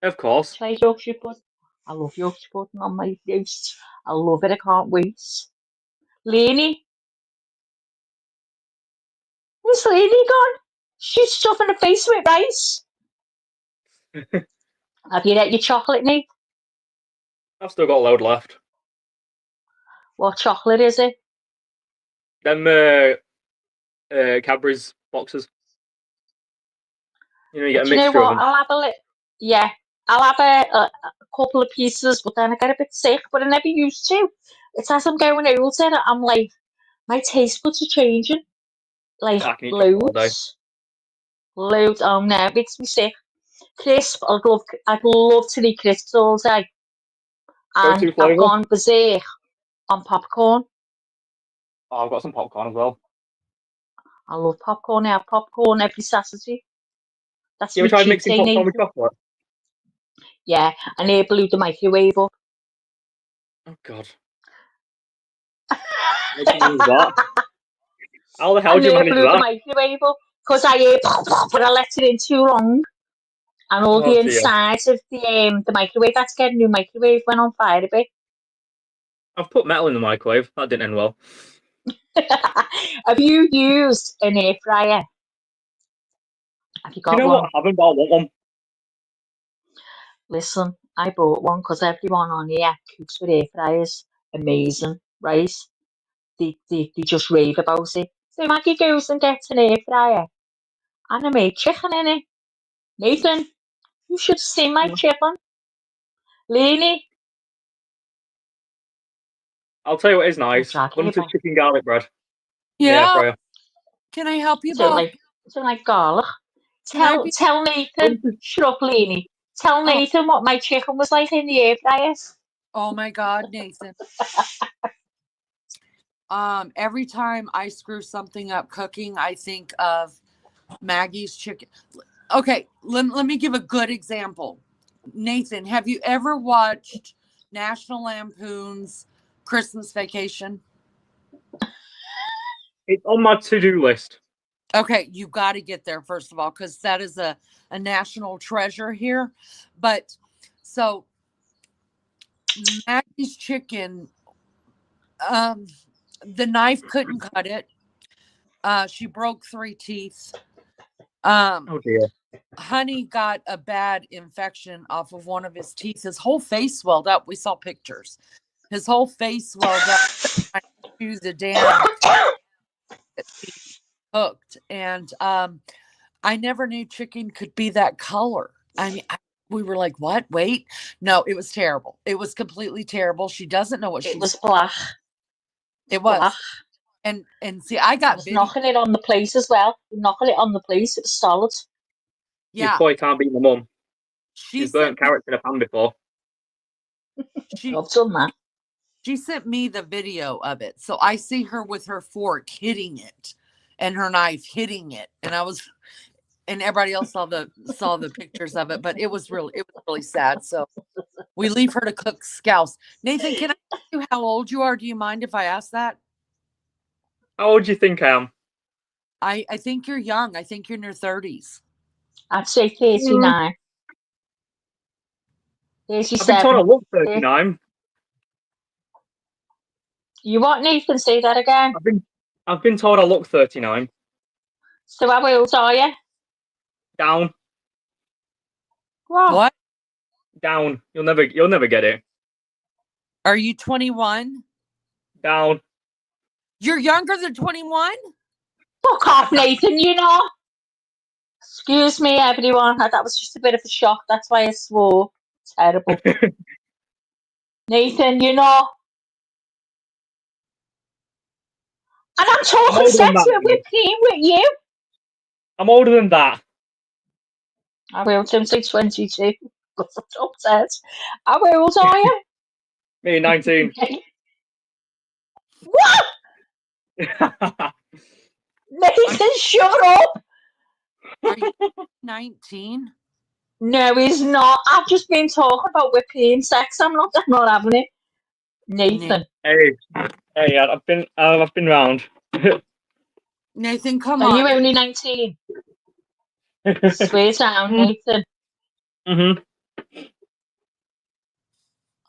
Of course. Do you like Yorkshire pudding? I love Yorkshire pudding on my toast. I love it. I can't wait. Lainey, where's Lainey gone? She's stuffing her face with rice. Have you ate your chocolate, Nate? I've still got a load left. What chocolate is it? Them Cadbury's boxes. You know, you get a Do you know mixture of what? them. I'll have a yeah, I'll have a couple of pieces, but then I get a bit sick. But I never used to. It's as I'm going older, I'm like my taste buds are changing. Like I can eat chocolate all day. loads. Oh no, it makes me sick. Crisp. I'd love to eat crisps all day, Go-to and I've flavour. gone berserk on popcorn. Oh, I've got some popcorn as well. I love popcorn. I have popcorn every Saturday. That's You my ever tried cheat mixing day, popcorn with Nathan. chocolate? Yeah, and they blew the microwave up. Oh God. How do you manage that? How the hell And do you they manage blew the that? microwave up because I ate, but I left it in too long, and all Oh the dear. insides of the microwave. That's get a new microwave went on fire a bit. I've put metal in the microwave. That didn't end well. Have you used an air fryer? Have you Do you got know one? what? I haven't, but I want one. Listen, I bought one because everyone on here cooks with air fryers. Amazing, right? They just rave about it. So Maggie goes and gets an air fryer and I made chicken in it. Nathan, you should see my chicken. Leanie, I'll tell you what is you're nice. dragging Hunter's about. chicken garlic bread in the air Yeah. fryer. Can I help I you don't both? like garlic. Can I Tell be? tell Nathan, Hunter's, shut up, Leanie. Tell Oh, Nathan what my chicken was like in the air fryer. oh my God, Nathan. Every time I screw something up cooking, I think of Maggie's chicken. Okay, let me give a good example. Nathan, have you ever watched National Lampoon's Christmas Vacation? it's on my to-do list. Okay, you got to get there first of all, because that is a national treasure here. But so Maggie's chicken, the knife couldn't cut it. She broke 3 teeth. Oh dear. Honey got a bad infection off of one of his teeth. His whole face swelled up. We saw pictures. His whole face swelled up. I chewed it down. He cooked, and I never knew chicken could be that color. I mean, we were like, "What? Wait, no, it was terrible. It was completely terrible." She doesn't know what It she's. was black. It Black. was, and see, I I got was video. knocking it on the plate as well. Knocking it on the plate. It was solid. You Yeah, probably can't beat my mum. she She's sent burnt me. carrots in a pan before. She I've done that. she sent me the video of it. So I see her with her fork hitting it and her knife hitting it. And everybody else saw the pictures of it, but it was really sad. So we leave her to cook scouse. Nathan, can I ask you how old you are? Do you mind if I ask that? How old do you think I am? I think you're young. I think you're in your 30s. I'd say Mm, 39. I've been told I 37. look 39. You what, Nathan? Say that again. I've been told I look 39. So how old are you? Down, What? What? down. You'll never get it. Are you 21? Down. You're younger than 21? Fuck off, Nathan, you know. Excuse me, everyone. That was just a bit of a shock. That's why I swore. Terrible. Nathan, you know. And I'm I'm talking older than sex that. with whipped cream with you. I'm older than that. I will say 22. Because I'm upset. How old are you? Me, 19. What? Nathan, shut up. Are you 19? No, he's not. I've just been talking about whipped cream sex. I'm not having it. Nathan. Hey, hey, I've been round. Nathan, come Are you on. only 19? Swear down, Nathan. Mm-hmm.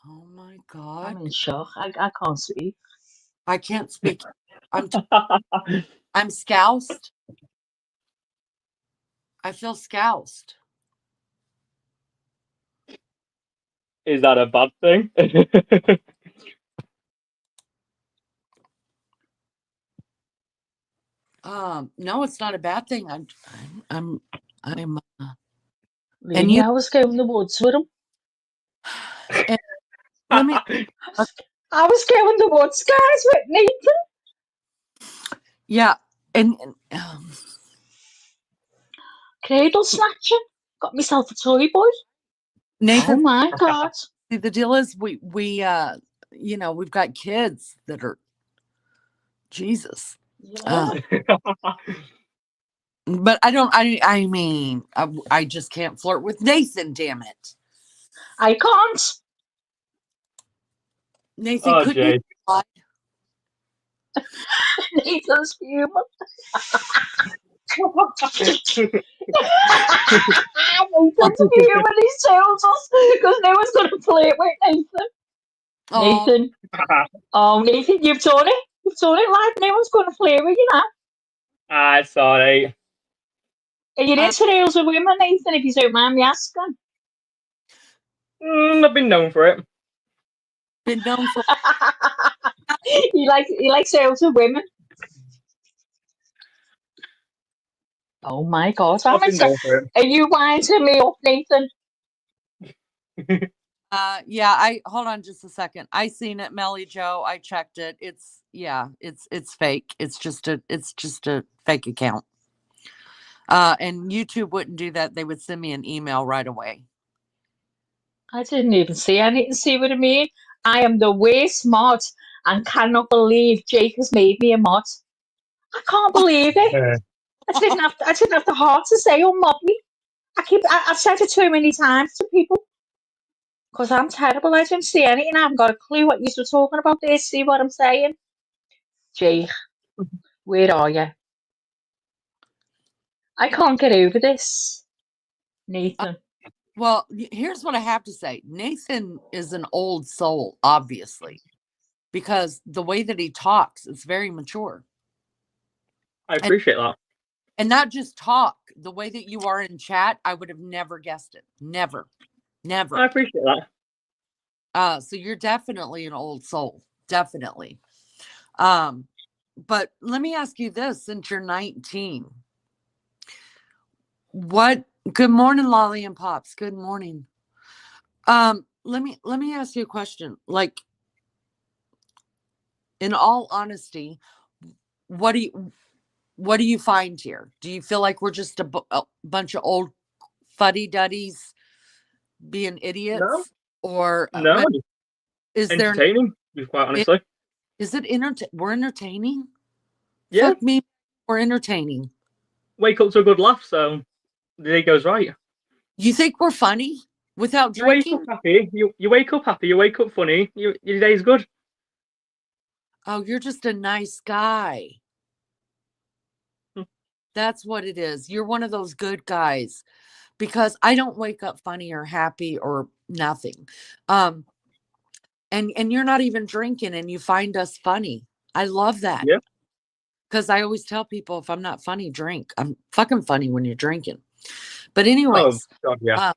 Oh my I'm God. in shock. I can't speak. I can't speak. I'm scoused. I feel scoused. Is that a bad thing? No, it's not a bad thing. I'm, and Really, I was going in the woods with him. and let me, I was going in the woods, guys, with Nathan. yeah, and Cradle snatching. Got myself a toy boy. Oh Nathan, my God. see, the deal is we we've got kids that are Jesus. Yeah. But I mean, I just can't flirt with Nathan, damn it. I can't. Nathan, Oh, couldn't you Jay. try? Nathan's human. Nathan's human. He tells us because no one's going to flirt with Nathan. Oh, Nathan. Oh, Nathan, you've done it. You've done it, lad. No one's going to flirt with you now. Sorry. Are you into reels with women, Nathan, if you don't mind me asking? I've been known for it. Been known for You like reels with women? Oh my God. I've been known for Are you winding me up, Nathan? it. yeah, I hold on just a second. I seen it, Melly Joe. I checked it. It's fake. It's just a fake account. And YouTube wouldn't do that. They would send me an email right away. I didn't even see anything. See what I mean? I am the worst mod and cannot believe Jake has made me a mod. I can't believe it. I didn't have the heart to say unmod me. I've said it too many times to people because I'm terrible. I didn't see anything. I haven't got a clue what you were talking about there. See what I'm saying? Jake, where are you? I can't get over this, Nathan. Well, here's what I have to say. Nathan is an old soul, obviously, because the way that he talks is very mature. I appreciate that. And not just talk, the way that you are in chat, I would have never guessed it. Never. I appreciate that. So you're definitely an old soul. Definitely. But let me ask you this, since you're 19. Good morning, Lolly and Pops. Good morning. Let me ask you a question. Like, in all honesty, what do you find here? Do you feel like we're just a bunch of old fuddy-duddies being idiots? No. Or No. is entertaining, quite honestly. Is it we're entertaining? Yeah. Fuck me, we're entertaining. Wake up to a good laugh, so the day goes right. You think we're funny without drinking? You wake up happy. You wake up happy. You wake up funny. Your day's good. Oh, you're just a nice guy. That's what it is. You're one of those good guys, because I don't wake up funny or happy or nothing. And you're not even drinking and you find us funny. I love that. Yeah. Because I always tell people, if I'm not funny, drink. I'm fucking funny when you're drinking. But anyways, God, yeah.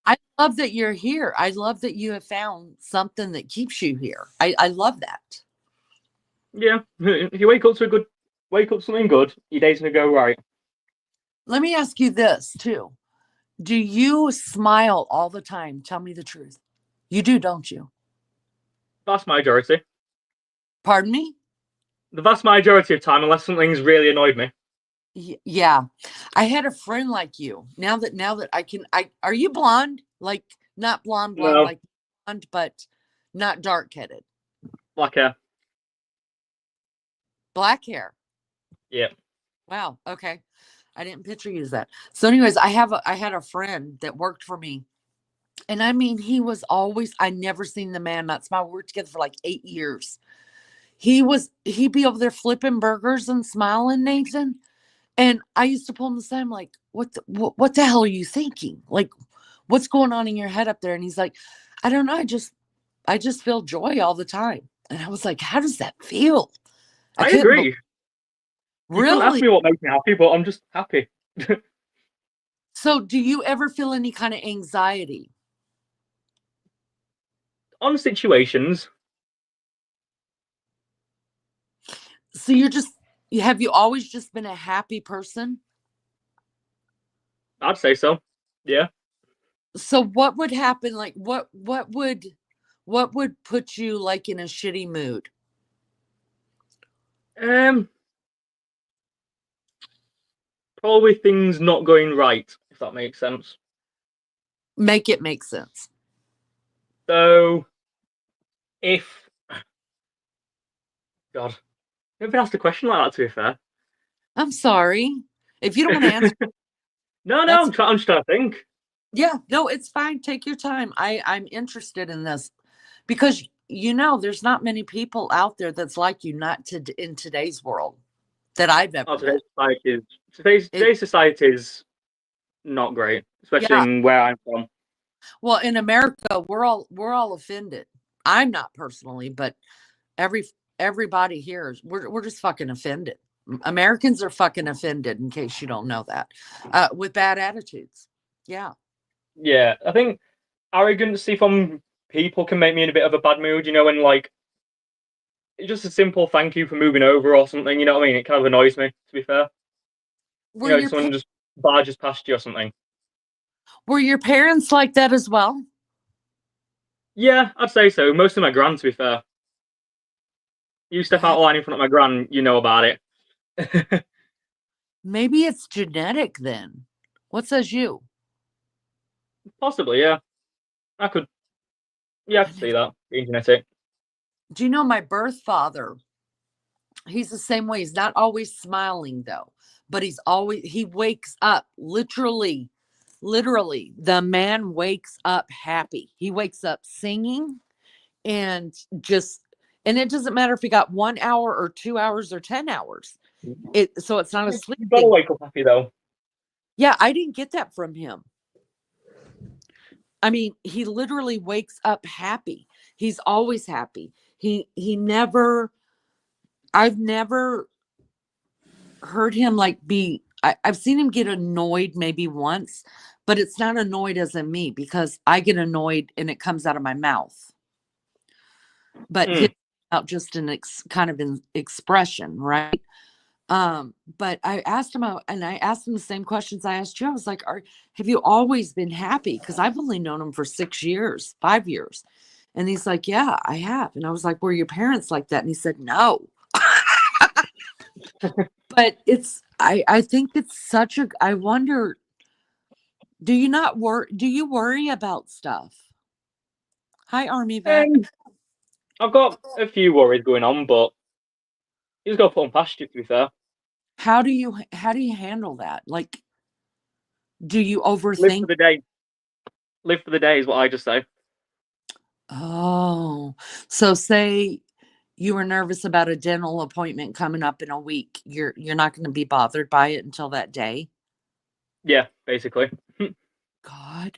I love that you're here. I love that you have found something that keeps you here. I love that. Yeah. If you wake up something good, your day's gonna go right. Let me ask you this too. Do you smile all the time? Tell me the truth. You do, don't you? Vast majority. Pardon me? The vast majority of time, unless something's really annoyed me. Yeah. I had a friend like you. Now that are you blonde? Like, not blonde, No. like blonde, but not dark-headed. Black hair. Black hair. Yeah. Wow. Okay. I didn't picture you as that. So anyways, I had a friend that worked for me. And I mean, he was always, I never seen the man not smile. We were together for like 8 years. He'd be over there flipping burgers and smiling, Nathan. And I used to pull him aside. I'm like, what the hell are you thinking? Like, what's going on in your head up there? And he's like, I don't know. I just feel joy all the time. And I was like, how does that feel? I agree. You couldn't ask Really? me what makes me happy, but I'm just happy. So do you ever feel any kind of anxiety? On situations. So have you always just been a happy person? I'd say so. Yeah. So what would happen? Like, what would put you like in a shitty mood? Probably things not going right, if that makes sense. Make it make sense. So, if God, never been asked a question like that. To be fair, I'm sorry if you don't want to answer. No, I'm just trying to think. Yeah, no, it's fine. Take your time. I'm interested in this because there's not many people out there that's like you. In today's world that I've ever met. Today's society is not great, especially in where I'm from. Well, in America, we're all offended. I'm not personally, but everybody here we're just fucking offended. Americans are fucking offended, in case you don't know that, with bad attitudes. Yeah. Yeah, I think arrogancy from people can make me in a bit of a bad mood. You know, when like it's just a simple thank you for moving over or something. You know what I mean? It kind of annoys me. To be fair, Were your someone just barges past you or something. were your parents like that as well? Yeah, I'd say so. Most of my gran, to be fair. You step out Wow. of line in front of my gran, you know about it. Maybe it's genetic then. What says you? Possibly, yeah. I could, yeah, I could see that being genetic. Do you know my birth father? He's the same way. He's not always smiling though, but he wakes up literally, the man wakes up happy. He wakes up singing and just, and it doesn't matter if he got 1 hour or 2 hours or 10 hours. So it's not a sleep You've got to thing. wake up happy though. Yeah, I didn't get that from him. I mean, he literally wakes up happy. He's always happy. He never, I've never heard him like I've seen him get annoyed maybe once, but it's not annoyed as in me, because I get annoyed and it comes out of my mouth. But his out just an kind of an expression, right? But I asked him, and I asked him the same questions I asked you. I was like, have you always been happy? Because I've only known him for 6 years, 5 years. And he's like, yeah, I have. And I was like, were your parents like that? And he said, no. But I think it's such a, I wonder, do you worry about stuff? Hi, Army Vet. I've got a few worries going on, but you just got to put them past you, to be fair. How do you handle that? Like, do you Live for overthink? the day. Live for the day is what I just say. Oh, so say you were nervous about a dental appointment coming up in a week. You're not going to be bothered by it until that day. Yeah, basically. God,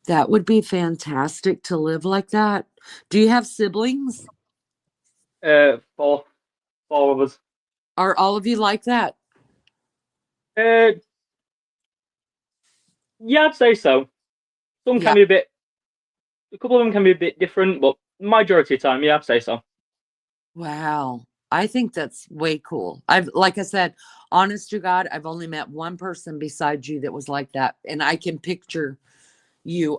that would be fantastic to live like that. Do you have siblings? Four of us. Are all of you like that? Uh, yeah, I'd say so. Some Yeah. can be a bit. A couple of them can be a bit different, but majority of the time, yeah, I'd say so. Wow. I think that's way cool. Like I said, honest to God, I've only met one person besides you that was like that. And I can picture you.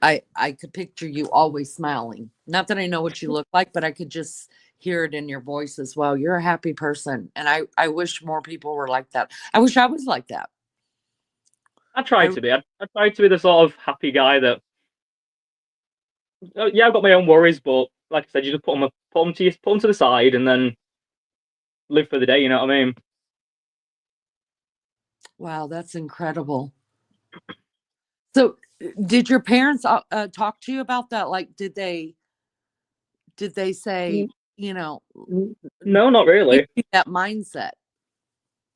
I could picture you always smiling. Not that I know what you look like, but I could just hear it in your voice as well. You're a happy person. And I wish more people were like that. I wish I was like that. I try to be. I try to be the sort of happy guy that. Yeah, I've got my own worries, but like I said, you just put them to the side, and then live for the day. You know what I mean? Wow, that's incredible. So, did your parents talk to you about that? Like, did they say, you know, No, not really. that mindset?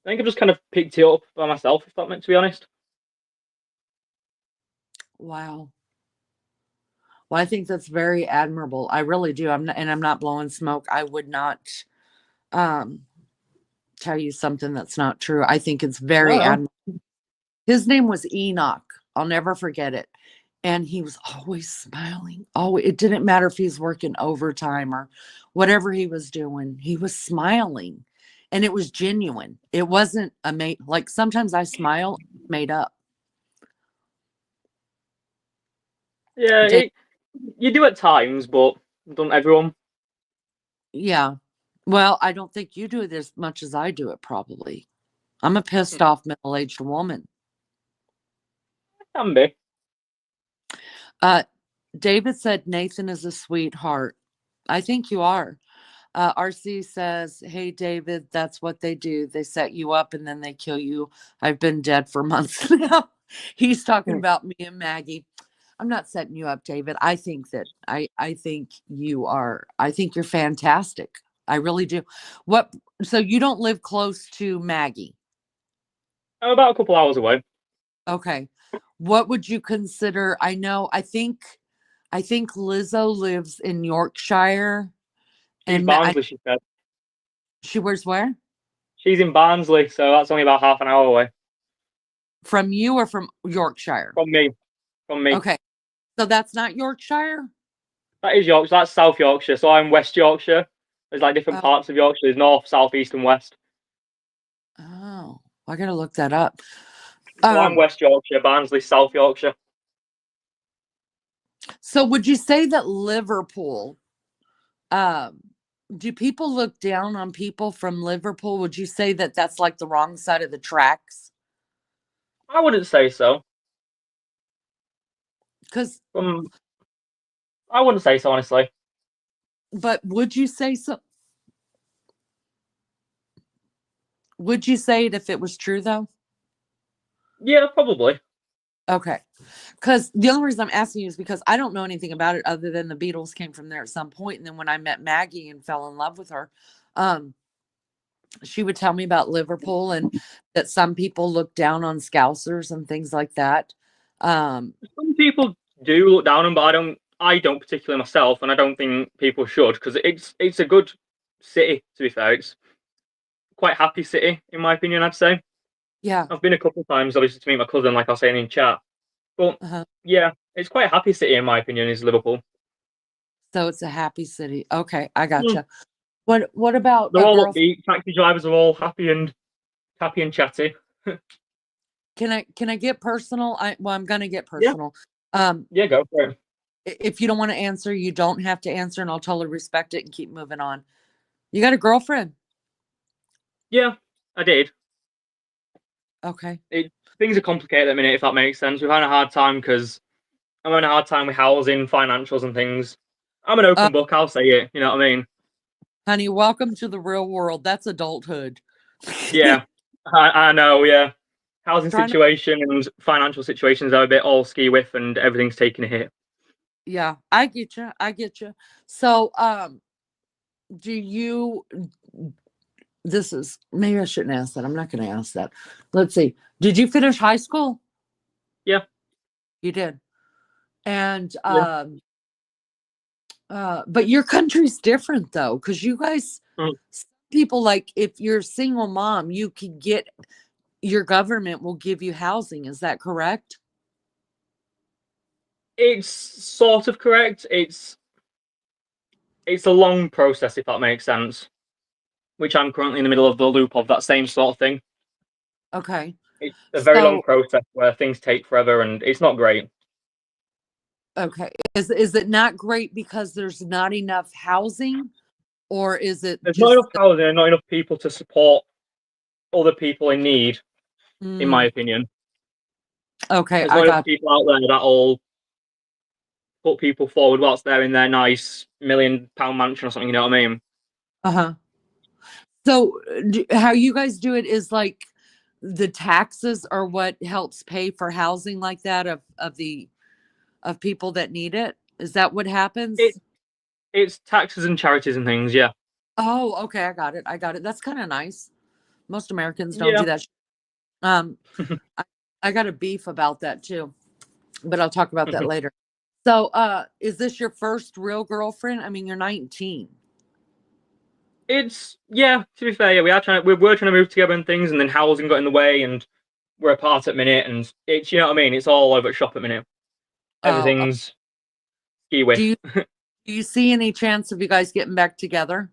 I think I've just kind of picked it up by myself, if that meant to be honest. Wow. Well, I think that's very admirable. I really do. I'm not blowing smoke. I would not um tell you something that's not true. I think it's very No. admirable. His name was Enoch. I'll never forget it. And he was always smiling. Oh, it didn't matter if he's working overtime or whatever he was doing. He was smiling. And it was genuine. It wasn't like sometimes I smile made up. Yeah, you do at times, but don't everyone? Yeah. Well, I don't think you do it as much as I do it, probably. I'm a pissed off middle-aged woman. Can be. David said Nathan is a sweetheart. I think you are. RC says, hey, David, that's what they do. They set you up and then they kill you. I've been dead for months now. He's talking about me and Maggie. I'm not setting you up, David. I think you're fantastic. I really do. So you don't live close to Maggie? I'm about a couple hours away. Okay. What would you consider? I think Lizzo lives in Yorkshire. She's Barnsley, she said. She works where? She's in Barnsley, so that's only about half an hour away From you or from Yorkshire? from me. From me. Okay. So that's not Yorkshire? That is Yorkshire. That's South Yorkshire. So I'm West Yorkshire. There's like different Oh, parts of Yorkshire. There's north, south, east, and west. oh, I gotta look that up. So I'm West Yorkshire, Barnsley, South Yorkshire. So would you say that Liverpool, do people look down on people from Liverpool? Would you say that that's like the wrong side of the tracks? I wouldn't say so. Because, I wouldn't say so, honestly. but would you say so? Would you say it if it was true though? Yeah, probably. Okay. Because the only reason I'm asking you is because I don't know anything about it other than the Beatles came from there at some point. And then when I met Maggie and fell in love with her, she would tell me about Liverpool and that some people look down on Scousers and things like that. Some people do look down on, but I don't particularly myself, and I don't think people should, because it's a good city, to be fair. It's quite happy city, in my opinion, I'd say. Yeah. I've been a couple of times, obviously, to meet my cousin, like I was saying in chat. But yeah, it's quite a happy city, in my opinion, is Liverpool. So it's a happy city. Okay, I gotcha. What about They're a all girl? upbeat. Taxi drivers are all happy and chatty. Can I get personal? I'm gonna get personal. Yeah, go for it. If you don't want to answer, you don't have to answer, and I'll totally respect it and keep moving on. You got a girlfriend? Yeah, I did. Okay. Things are complicated at the minute, if that makes sense. We've had a hard time because I'm having a hard time with housing, financials, and things. I'm an open book, I'll say it. You know what I mean? Honey, welcome to the real world. That's adulthood. Yeah, I know, yeah. Housing Trying to- situation and financial situations are a bit all ski with, and everything's taking a hit. Yeah, I get you. I get you. So, do you, this is, maybe I shouldn't ask that. I'm not going to ask that. Let's see. Did you finish high school? Yeah. You did. And, Yeah. but your country's different though, because you guys, Mm. people like if you're a single mom, you could get, your government will give you housing. Is that correct? It's sort of correct. It's a long process, if that makes sense. Which I'm currently in the middle of the loop of that same sort of thing. Okay. It's a very long So, process where things take forever, and it's not great. okay. Is it not great because there's not enough housing, or is it There's not just enough housing and not enough people to support other people in need, in my opinion. Okay, There's I not enough got people out there that will put people forward whilst they're in their nice £1 million mansion or something, you know what I mean? uh-huh. So how you guys do it is like the taxes are what helps pay for housing like that of people that need it. Is that what happens? It's taxes and charities and things, yeah. Oh, okay, I got it. I got it. That's kind of nice. Most Americans don't Yeah. do that. I got a beef about that too, but I'll talk about that later. So, is this your first real girlfriend? I mean, you're 19. It's to be fair, yeah, we were trying to move together and things, and then housing got in the way, and we're apart at minute, and it's, you know what I mean, it's all over at shop at minute. Everything's ski with. Do you see any chance of you guys getting back together?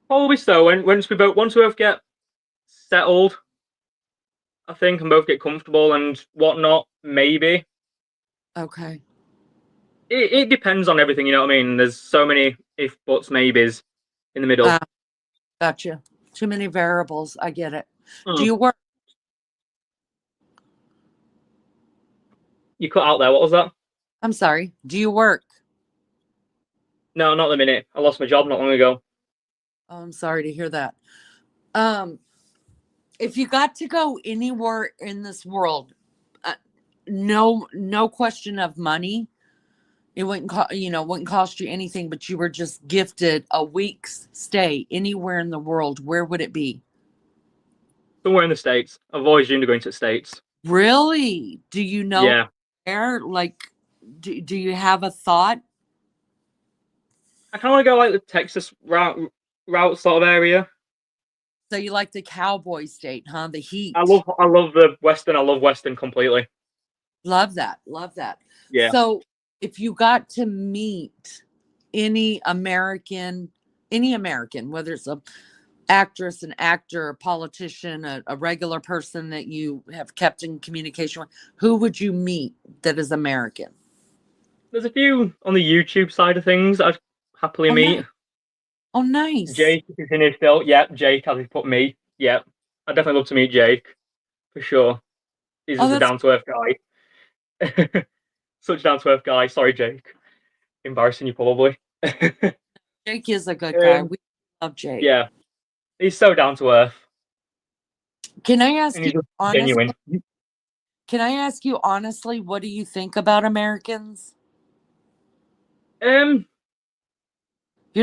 Probably so. Once we both get settled, I think, and both get comfortable and whatnot, maybe. Okay. It depends on everything, you know what I mean? There's so many if, buts, maybes in the middle. Gotcha. Too many variables. I get it. Mm. Do you work? You cut out there. What was that? I'm sorry. Do you work? No, not the minute. I lost my job not long ago. Oh, I'm sorry to hear that. If you got to go anywhere in this world, no question of money. It wouldn't cost you anything, but you were just gifted a week's stay anywhere in the world. Where would it be? Somewhere in the States. I've always dreamed of going to the States. Really? Do you know Yeah. where? Like, do you have a thought? I kind of want to go like the Texas route, route sort of area. So you like the cowboy state, huh? The heat. I love the Western. I love Western completely. Love that. Love that. Yeah. So if you got to meet any American, whether it's a actress, an actor, a politician, a regular person that you have kept in communication with, who would you meet that is American? There's a few on the YouTube side of things I'd happily meet. Nice. Oh, nice. Jake is in it still. Yeah, Jake, as he put me. Yeah, I'd definitely love to meet Jake for sure. He's just a down to earth guy. Such a down to earth guy. Sorry, Jake. Embarrassing you probably. Jake is a good guy. We love Jake. Yeah, he's so down to earth. Can I ask you honestly? Genuine. Can I ask you honestly, what do you think about Americans? You're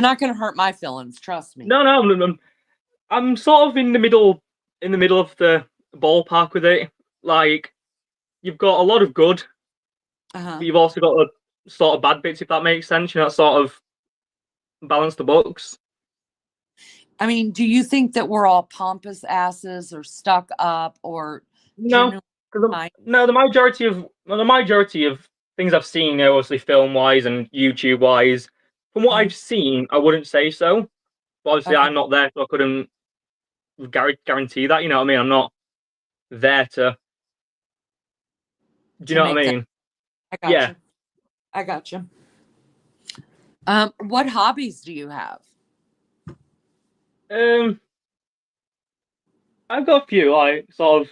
not going to hurt my feelings, trust me. No, I'm sort of in the middle of the ballpark with it. Like, you've got a lot of good, but you've also got a sort of bad bits, if that makes sense. You know, sort of balance the books. I mean, do you think that we're all pompous asses or stuck up or no? The majority of things I've seen, obviously film wise and YouTube wise, from what I've seen, I wouldn't say so. But obviously, I'm not there, so I couldn't guarantee that. You know what I mean? I'm not there to. Do you know what I mean? I got you. What hobbies do you have? I've got a few. Like, sort of.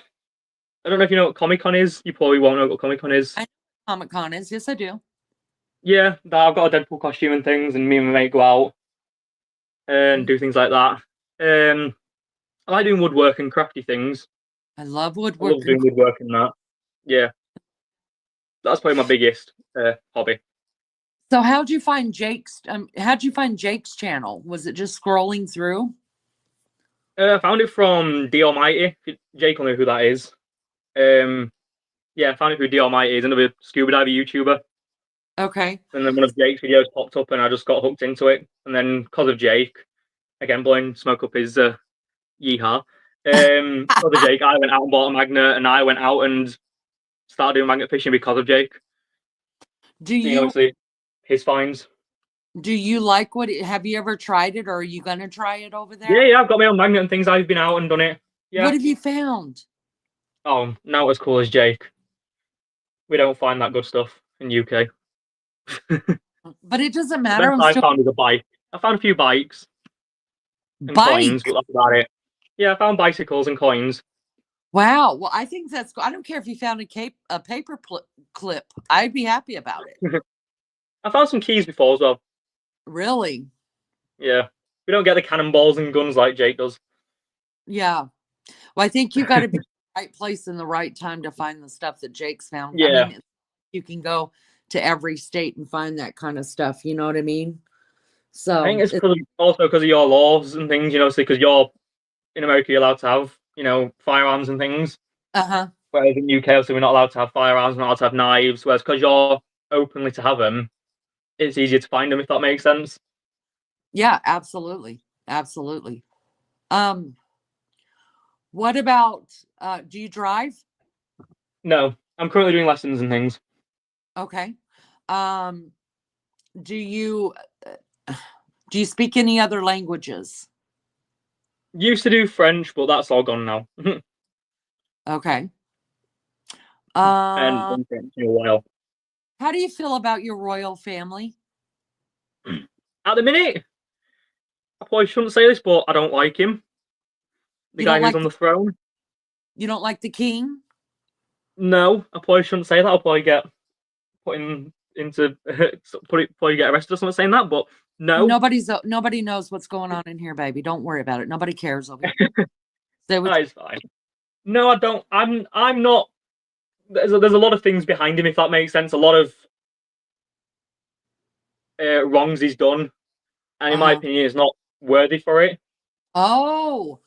I don't know if you know what Comic Con is. You probably won't know what Comic Con is. I know what Comic Con is. Yes, I do. Yeah, I've got a Deadpool costume and things, and me and my mate go out and do things like that. I like doing woodwork and crafty things. I love woodwork. I love doing woodwork and that. Yeah, that's probably my biggest hobby. So how'd you find Jake's channel? Was it just scrolling through? I found it from D Almighty. Jake will know who that is. Yeah, I found it through D Almighty. He's another scuba diver YouTuber. Okay. And then one of Jake's videos popped up, and I just got hooked into it. And then because of Jake, again blowing smoke up his yeehaw. Because of Jake, I went out and bought a magnet, and I went out and started doing magnet fishing because of Jake. Obviously his finds. Do you like have you ever tried it, or are you gonna try it over there? Yeah, I've got my own magnet and things. I've been out and done it. Yeah. What have you found? Oh, not as cool as Jake. We don't find that good stuff in UK. But it doesn't matter. I found a bike. I found a few bikes and coins, but that's about it. Yeah, I found bicycles and coins. Wow. Well, I think that's. I don't care if you found a paper clip. I'd be happy about it. I found some keys before as well. Really? Yeah. We don't get the cannonballs and guns like Jake does. Yeah. Well, I think you got to be in the right place in the right time to find the stuff that Jake's found. Yeah. I mean, you can go to every state and find that kind of stuff. You know what I mean? So I think it's also because of your laws and things, because you're in America, you're allowed to have, firearms and things. Whereas in UK, obviously, we're not allowed to have firearms, we're not allowed to have knives. Whereas because you're openly to have them, it's easier to find them, if that makes sense. Yeah, absolutely. Absolutely. What about, do you drive? No, I'm currently doing lessons and things. Okay. Do you speak any other languages? Used to do French, but that's all gone now. Okay. And French in a while. How do you feel about your royal family? At the minute, I probably shouldn't say this, but I don't like him. The guy who's on the throne. You don't like the king? No, I probably shouldn't say that. I'll probably get probably get arrested or something saying that, but no. Nobody knows what's going on in here, baby. Don't worry about it. Nobody cares over here. That is fine. No, I don't. I'm not. There's a lot of things behind him, if that makes sense. A lot of wrongs he's done, and in my opinion, is not worthy for it. Oh,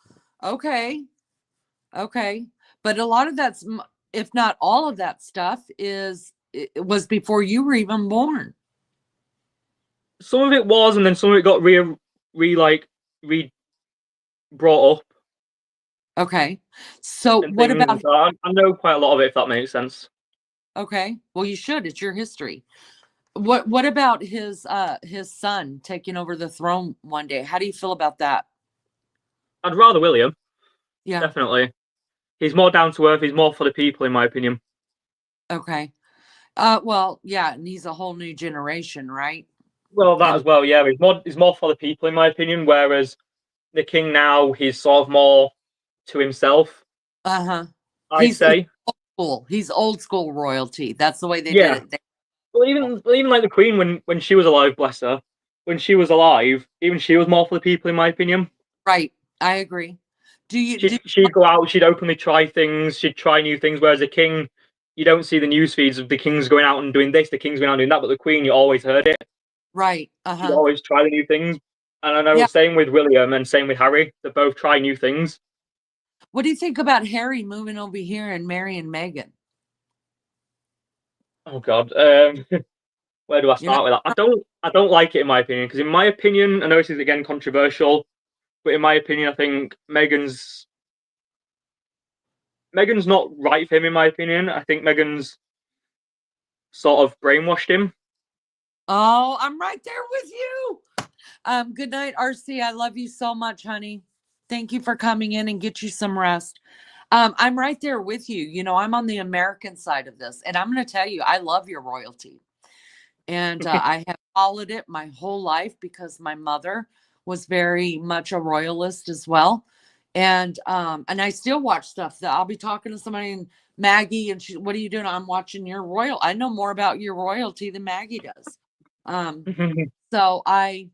okay. But a lot of that's, if not all of that stuff, it was before you were even born. Some of it was, and then some of it got brought up. Okay. So And what things. about, So I know quite a lot of it, if that makes sense. okay. Well, you should. It's your history. What about his son taking over the throne one day? How do you feel about that? I'd rather William, Yeah. definitely. He's more down to earth. He's more for the people, in my opinion. Okay. Well, yeah, and he's a whole new generation, right? Well, that And as well, yeah. He's more for the people, in my opinion. Whereas the king now, he's sort of more to himself. uh-huh. I'd say. Old school. He's old school royalty. That's the way they did Yeah. it. Well, even like the Queen when she was alive, bless her. When she was alive, even she was more for the people, in my opinion. Right. I agree. Do you do She'd go out, she'd openly try things, she'd try new things. Whereas the king, you don't see the news feeds of the king's going out and doing this, the king's going out and doing that. But the Queen, you always heard it. right. She'd Uh-huh. always try the new things. And I know Yeah. same with William and same with Harry. They both try new things. What do you think about Harry moving over here and marrying Meghan? Oh God, where do I You know, start with that? I don't like it, in my opinion, because in my opinion, I know this is again controversial, but in my opinion, I think Megan's not right for him, in my opinion. I think Megan's sort of brainwashed him. oh, I'm right there with you. Good night, RC. I love you so much, honey. Thank you for coming in and get you some rest. I'm right there with you. You know, I'm on the American side of this, and I'm going to tell you, I love your royalty. And I have followed it my whole life because my mother was very much a royalist as well. And I still watch stuff that I'll be talking to somebody and Maggie and she, what are you doing? I'm watching your royal. I know more about your royalty than Maggie does. So I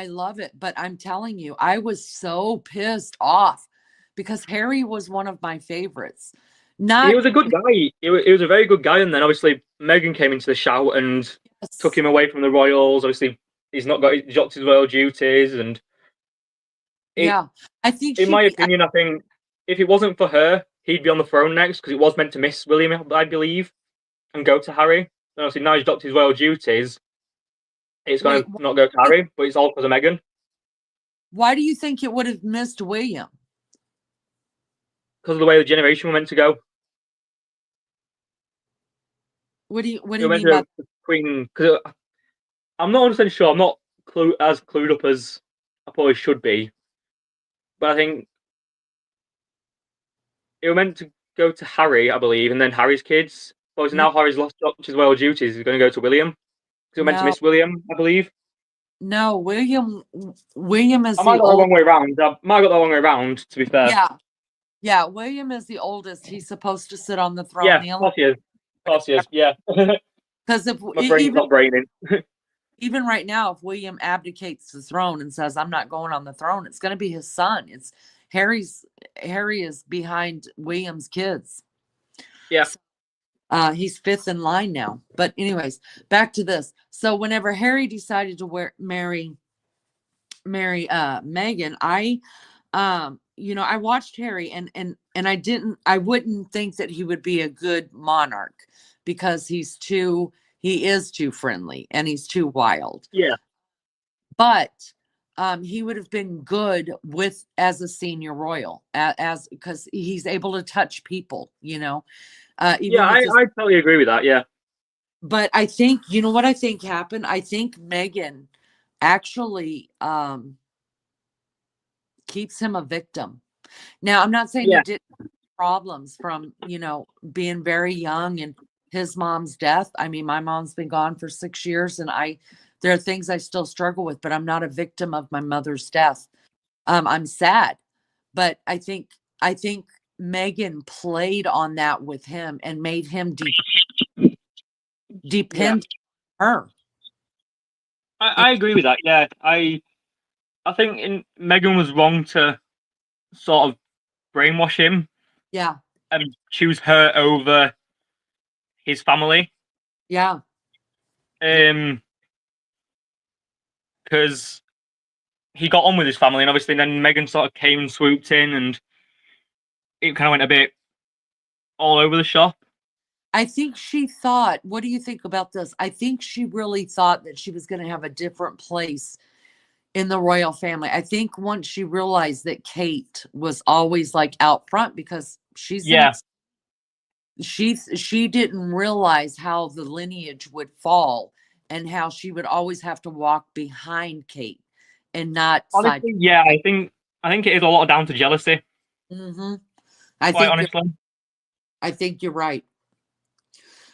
love it, but I'm telling you, I was so pissed off because Harry was one of my favorites. He Not was a good guy. He was a very good guy, and then obviously Megan came into the shout and took him away from the royals. Obviously, he's not got his royal duties, and it, yeah. I think in my opinion, I think if it wasn't for her, he'd be on the throne next because it was meant to miss William, I believe, and go to Harry. And obviously, now he's docked his royal duties. It's going wait, to not go to Harry, but it's all because of Megan. why do you think it would have missed William? Because of the way the generation were meant to go. What do you They were meant mean to by go to Queen. Because I'm not 100% sure. I'm not as clued up as I probably should be. But I think it were meant to go to Harry, I believe, and then Harry's kids. But no, now Harry's lost his royal duties. He's going to go to William. Because we were meant to no, miss William, I believe. no, William is I might the have got the old wrong way around. I might have got the wrong way around, to be fair. yeah. Yeah, William is the oldest. He's supposed to sit on the throne. Yeah, The of only course he is. Of course he is, yeah. because if My brain's not braining. even right now, if William abdicates the throne and says, I'm not going on the throne, it's gonna be his son. It's Harry is behind William's kids. Yeah. He's fifth in line now. But anyways, back to this. So whenever Harry decided to marry Meghan, I watched Harry and I wouldn't think that he would be a good monarch because he is too friendly and he's too wild. Yeah. But he would have been good as a senior royal as because he's able to touch people, even Yeah, with his. I totally agree with that, yeah. But I think, you know what I think happened? I think Meghan actually keeps him a victim. Now, I'm not saying Yeah. he didn't have problems from, being very young and his mom's death. I mean, my mom's been gone for 6 years and there are things I still struggle with, but I'm not a victim of my mother's death. I'm sad, but I think Meghan played on that with him and made him depend on her. I agree with that, yeah. I think Megan was wrong to sort of brainwash him. Yeah. And choose her over his family. Yeah. Because he got on with his family, and obviously then Megan sort of came and swooped in, and it kind of went a bit all over the shop. I think she thought, what do you think about this? I think she really thought that she was going to have a different place in the royal family. I think once she realized that Kate was always like out front because Yeah. she didn't realize how the lineage would fall and how she would always have to walk behind Kate and not side. Honestly, yeah, I think it is a lot down to jealousy. Mm-hmm. I Quite think honestly. I think you're right.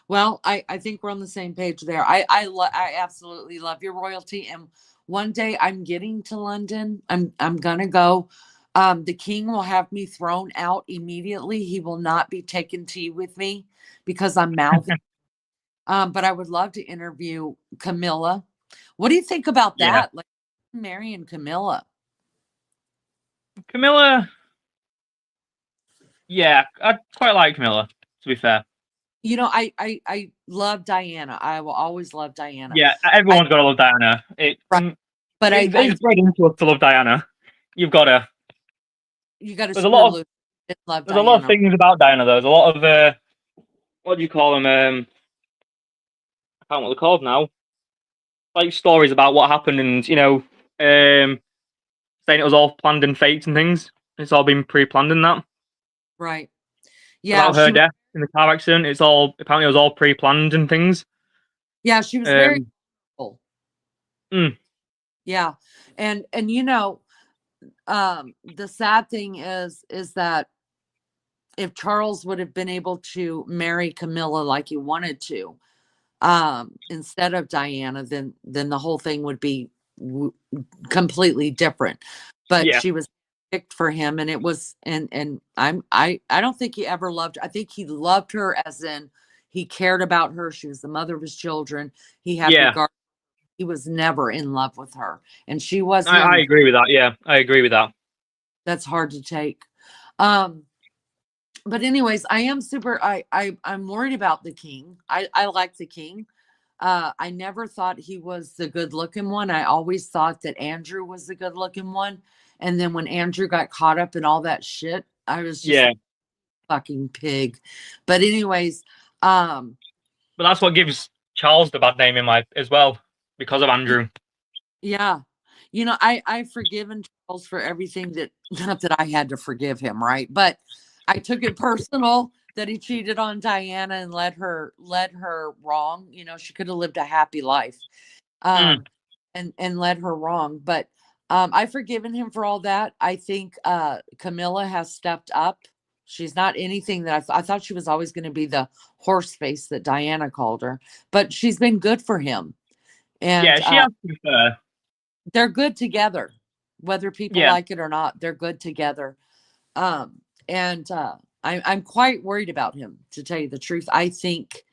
Well, I think we're on the same page there. I absolutely love your royalty, and one day I'm getting to London. I'm gonna go. The king will have me thrown out immediately. He will not be taking tea with me because I'm mouthy. But I would love to interview Camilla. What do you think about Yeah. that? Like marrying Camilla? Camilla, yeah, I quite like Camilla, to be fair. You know, I love Diana. I will always love Diana. Yeah, I everyone's got to love Diana. right, but It's bred into us to love Diana. You've got to. you got to There's a lot screw of loose and love there's a lot of Diana. things about Diana though. There's a lot of what do you call them? I can't what they're called now. Like stories about what happened, and saying it was all planned and faked and things. It's all been pre-planned and that. Right. Yeah, About her she was death in the car accident, it's all apparently it was all pre-planned and things. yeah, she was very Um, cool. mm, Yeah. And you know, the sad thing is that if Charles would have been able to marry Camilla like he wanted to, instead of Diana, then the whole thing would be completely different. But yeah, she was picked for him, and it was and I don't think he ever loved. I think he loved her as in he cared about her. She was the mother of his children. He had yeah. regard. He was never in love with her, and she was I young. agree with that. Yeah, I agree with that. That's hard to take. Um, but anyways, I am super. I'm worried about the king. I like the king. I never thought he was the good looking one. I always thought that Andrew was the good looking one. And then when Andrew got caught up in all that shit, I was just Yeah, like, fucking pig. But anyways, um, but that's what gives Charles the bad name in my as well because of Andrew. yeah. You know, I've forgiven Charles for everything that not that I had to forgive him, right? But I took it personal that he cheated on Diana and led her wrong. You know, she could have lived a happy life. Mm, And led her wrong. But I've forgiven him for all that. I think Camilla has stepped up. She's not anything that I thought she was always going to be the horse face that Diana called her, but she's been good for him. And yeah, she has to be fair. they're good together, whether people Yeah, like it or not. They're good together. And I'm quite worried about him, to tell you the truth. I think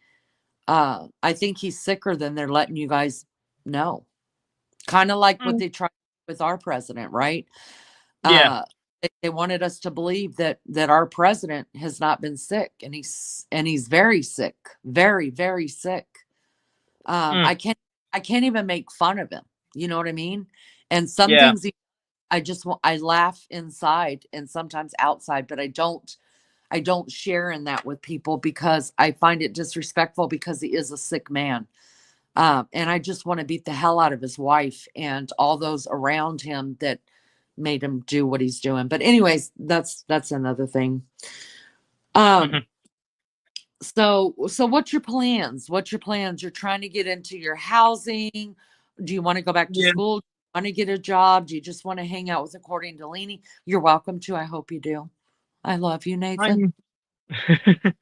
he's sicker than they're letting you guys know. Kind of like what mm, they tried with our president, right? yeah, They wanted us to believe that our president has not been sick, and he's very sick, very very sick. mm, I can't even make fun of him. You know what I mean? And some yeah. things I laugh inside and sometimes outside, but I don't share in that with people because I find it disrespectful because he is a sick man. And I just want to beat the hell out of his wife and all those around him that made him do what he's doing. But anyways, that's another thing. Um, Mhm. so what's your plans? What's your plans? You're trying to get into your housing. Do you want to go back to Yeah, school? Do you want to get a job? Do you just want to hang out with According to Leanie? You're welcome to. I hope you do. I love you, Nathan. I'm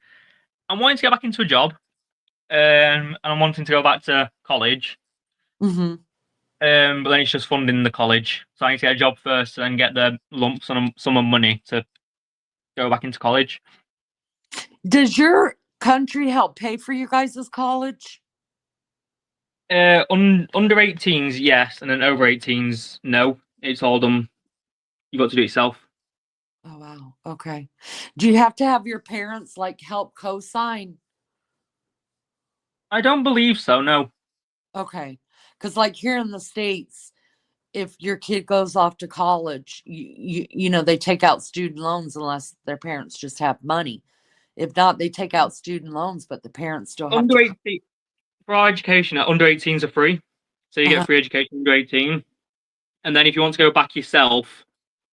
I'm wanting to get back into a job, and I'm wanting to go back to college. Hmm. But then it's just funding the college, so I need to get a job first, and then get the lump sum of money to go back into college. Does your country help pay for your guys' college? Under 18s, yes, and then over 18s, no. It's all done. You got to do it yourself. Oh wow. Okay. Do you have to have your parents like help co-sign? I don't believe so. No. Okay. Because like here in the States, if your kid goes off to college, you know, they take out student loans unless their parents just have money. If not, they take out student loans, but the parents still have to Under 18 for our education. Under 18s are free, so you get uh free education under 18. And then if you want to go back yourself,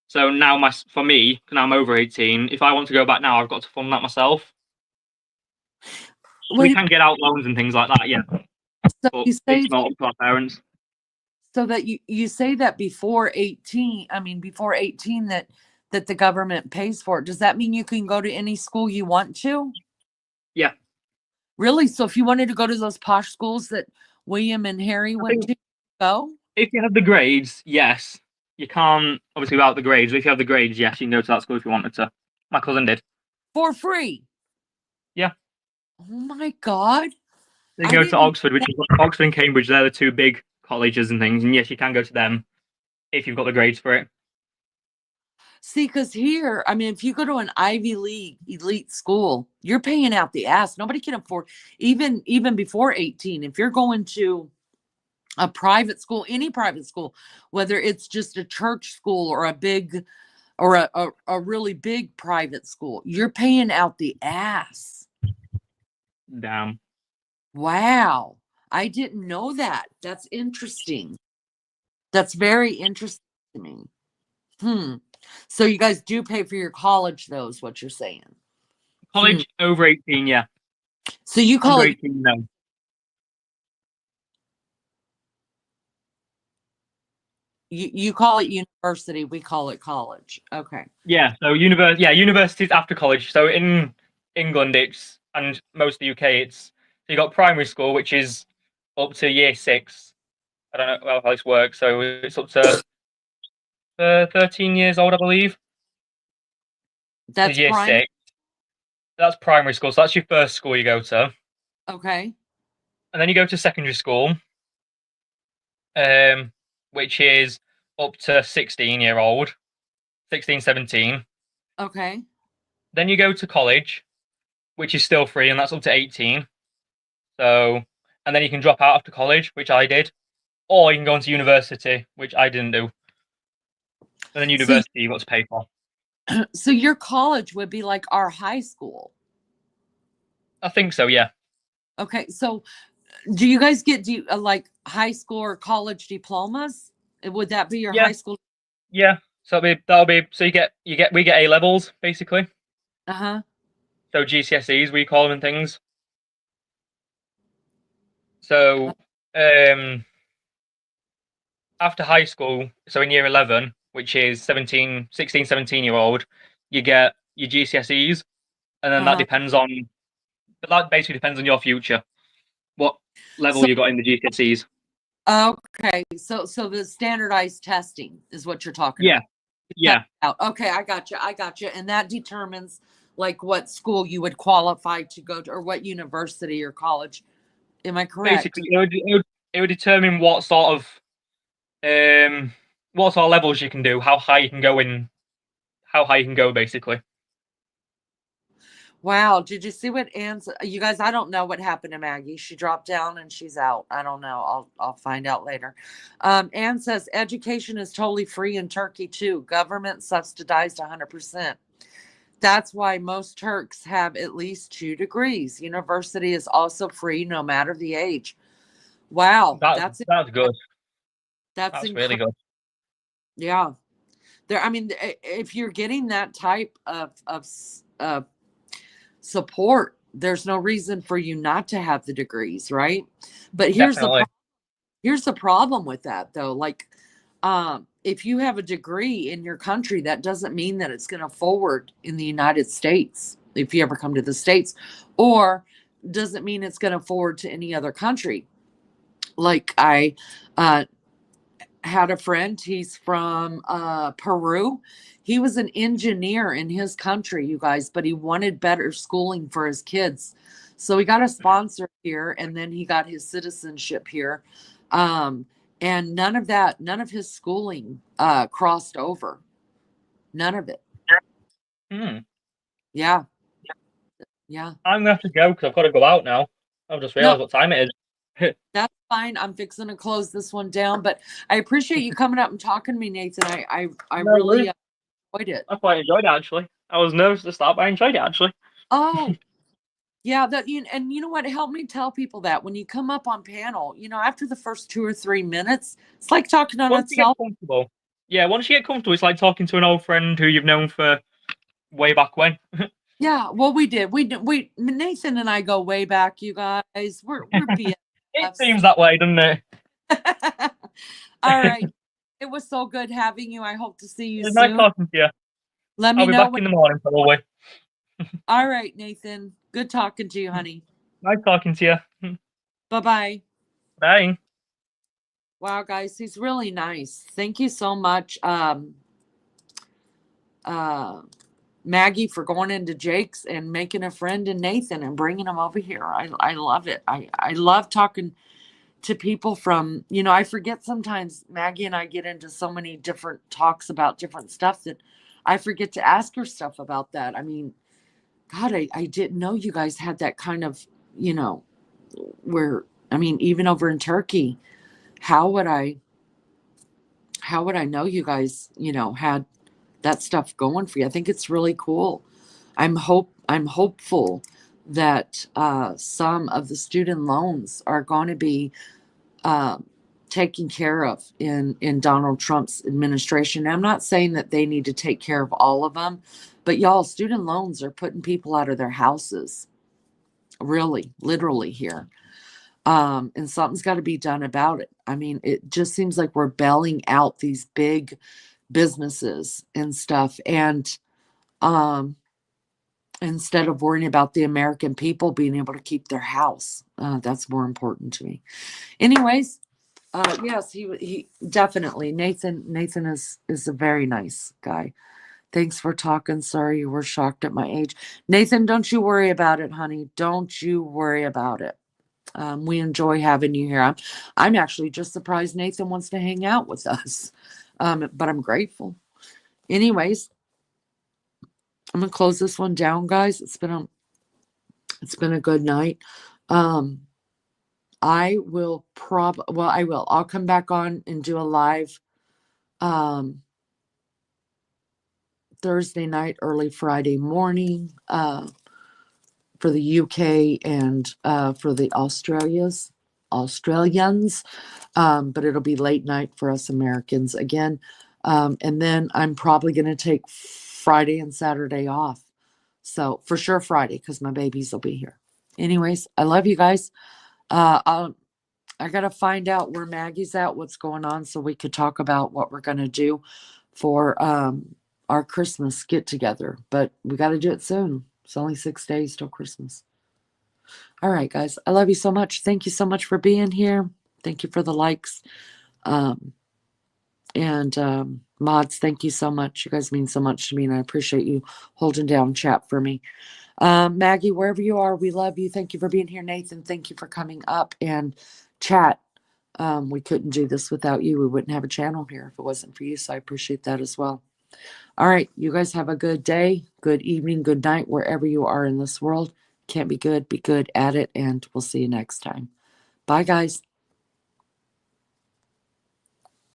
so now for me, now I'm over 18, if I want to go back now, I've got to fund that myself. We can get out loans and things like that, yeah. So But you say it's not up to our parents. so that you say that before 18, before 18 that the government pays for it. Does that mean you can go to any school you want to? Yeah. Really? So if you wanted to go to those posh schools that William and Harry went to, go? If you have the grades, yes. You can't, obviously, without the grades. But if you have the grades, yes, you can go to that school if you wanted to. My cousin did. For free? Yeah. Oh my God. They go to Oxford, which is Oxford and Cambridge. They're the two big colleges and things. And yes, you can go to them if you've got the grades for it. See, because here, if you go to an Ivy League elite school, you're paying out the ass. Nobody can afford, even before 18. If you're going to a private school, any private school, whether it's just a church school or a big or a really big private school, you're paying out the ass. Damn. Wow. I didn't know that. That's interesting. That's very interesting to me. So you guys do pay for your college, though, is what you're saying. College over 18, yeah. So you call under it 18, no. you call it university, we call it college. Okay. Yeah, so universities after college. So in England, and most of the UK, so you got primary school, which is up to year 6. I don't know how this works. So it's up to 13 years old, I believe. That's year 6. That's primary school. So that's your first school you go to. Okay. And then you go to secondary school, which is up to 16-year-old, 16, 17. Okay. Then you go to college, which is still free, and that's up to 18. So, and then you can drop out after college, which I did, or you can go into university, which I didn't do. And then university you got to pay for. So your college would be like our high school. I think so, yeah. Okay. So do you guys get like high school or college diplomas? Would that be your high school? Yeah. So we get A levels basically. Uh-huh. So GCSEs we call them and things. So after high school, so in year 11, which is 16, 17-year-old, you get your GCSEs, and then that basically depends on your future, what level you got in the GCSEs. Okay, so the standardized testing is what you're talking about. Yeah. Okay, I got you. And that determines like what school you would qualify to go to, or what university or college. Am I correct? Basically, it would determine what sort of levels you can do, how high you can go, basically. Wow, did you see what Anne's? You guys, I don't know what happened to Maggie. She dropped down and she's out. I don't know. I'll find out later. Anne says education is totally free in Turkey too. Government subsidized 100%. That's why most Turks have at least 2 degrees. University is also free no matter the age. Wow, that's good. That's really good. Yeah, there. If you're getting that type of support, there's no reason for you not to have the degrees, right? But here's the problem with that, though. Like, if you have a degree in your country, that doesn't mean that it's going to forward in the United States if you ever come to the States, or doesn't mean it's going to forward to any other country. Like I had a friend, he's from Peru. He was an engineer in his country, you guys, but he wanted better schooling for his kids. So he got a sponsor here, and then he got his citizenship here. And none of his schooling crossed over. None of it. Yeah. I'm gonna have to go because I've got to go out now. I've just realized what time it is. That's fine. I'm fixing to close this one down, but I appreciate you coming up and talking to me, Nathan. I really enjoyed it. I quite enjoyed it, actually. I was nervous to start, but I enjoyed it, actually. Oh, Yeah, and you know what? Help me tell people that when you come up on panel, after the first 2 or 3 minutes, it's like talking on Once you get itself. comfortable, yeah, once you get comfortable, it's like talking to an old friend who you've known for way back when. Yeah, well, we did. Nathan and I go way back, you guys. We're It BFFs. seems that way, doesn't it? All right. It was so good having you. I hope to see you It's nice soon. talking to you. Let I'll me be know back when. in the morning, probably. All right, Nathan. Good talking to you, honey. Nice talking to you. Bye-bye. Bye. Wow, guys, he's really nice. Thank you so much, uh, Maggie, for going into Jake's and making a friend in Nathan and bringing him over here. I love it. I love talking to people from, I forget sometimes Maggie and I get into so many different talks about different stuff that I forget to ask her stuff about that. I mean, God, I didn't know you guys had that kind of, where, I mean, even over in Turkey, how would I know you guys, had that stuff going for you? I think it's really cool. I'm hopeful that some of the student loans are going to be uh, taken care of in Donald Trump's administration. I'm not saying that they need to take care of all of them, but y'all, student loans are putting people out of their houses, really, literally here. And something's got to be done about it. I mean, it just seems like we're bailing out these big businesses and stuff, and um, instead of worrying about the American people being able to keep their house. That's more important to me. Anyways, yes, he definitely, Nathan is a very nice guy. Thanks for talking. Sorry you were shocked at my age. Nathan, don't you worry about it, honey. Don't you worry about it. We enjoy having you here. I'm actually just surprised Nathan wants to hang out with us. But I'm grateful. Anyways, I'm gonna close this one down, guys. It's been a good night. Um, I'll come back on and do a live um Thursday night, early Friday morning, for the UK and for the Australians. But it'll be late night for us Americans again. And then I'm probably gonna take Friday and Saturday off. So for sure Friday, because my babies will be here. Anyways, I love you guys. I gotta find out where Maggie's at, what's going on, so we could talk about what we're gonna do for our Christmas get together. But we got to do it soon. It's only 6 days till Christmas. All right, guys. I love you so much. Thank you so much for being here. Thank you for the likes. And mods, thank you so much. You guys mean so much to me, and I appreciate you holding down chat for me. Maggie, wherever you are, we love you. Thank you for being here. Nathan, thank you for coming up and chat. We couldn't do this without you. We wouldn't have a channel here if it wasn't for you. So I appreciate that as well. All right. You guys have a good day, good evening, good night, wherever you are in this world. Can't be good at it. And we'll see you next time. Bye, guys.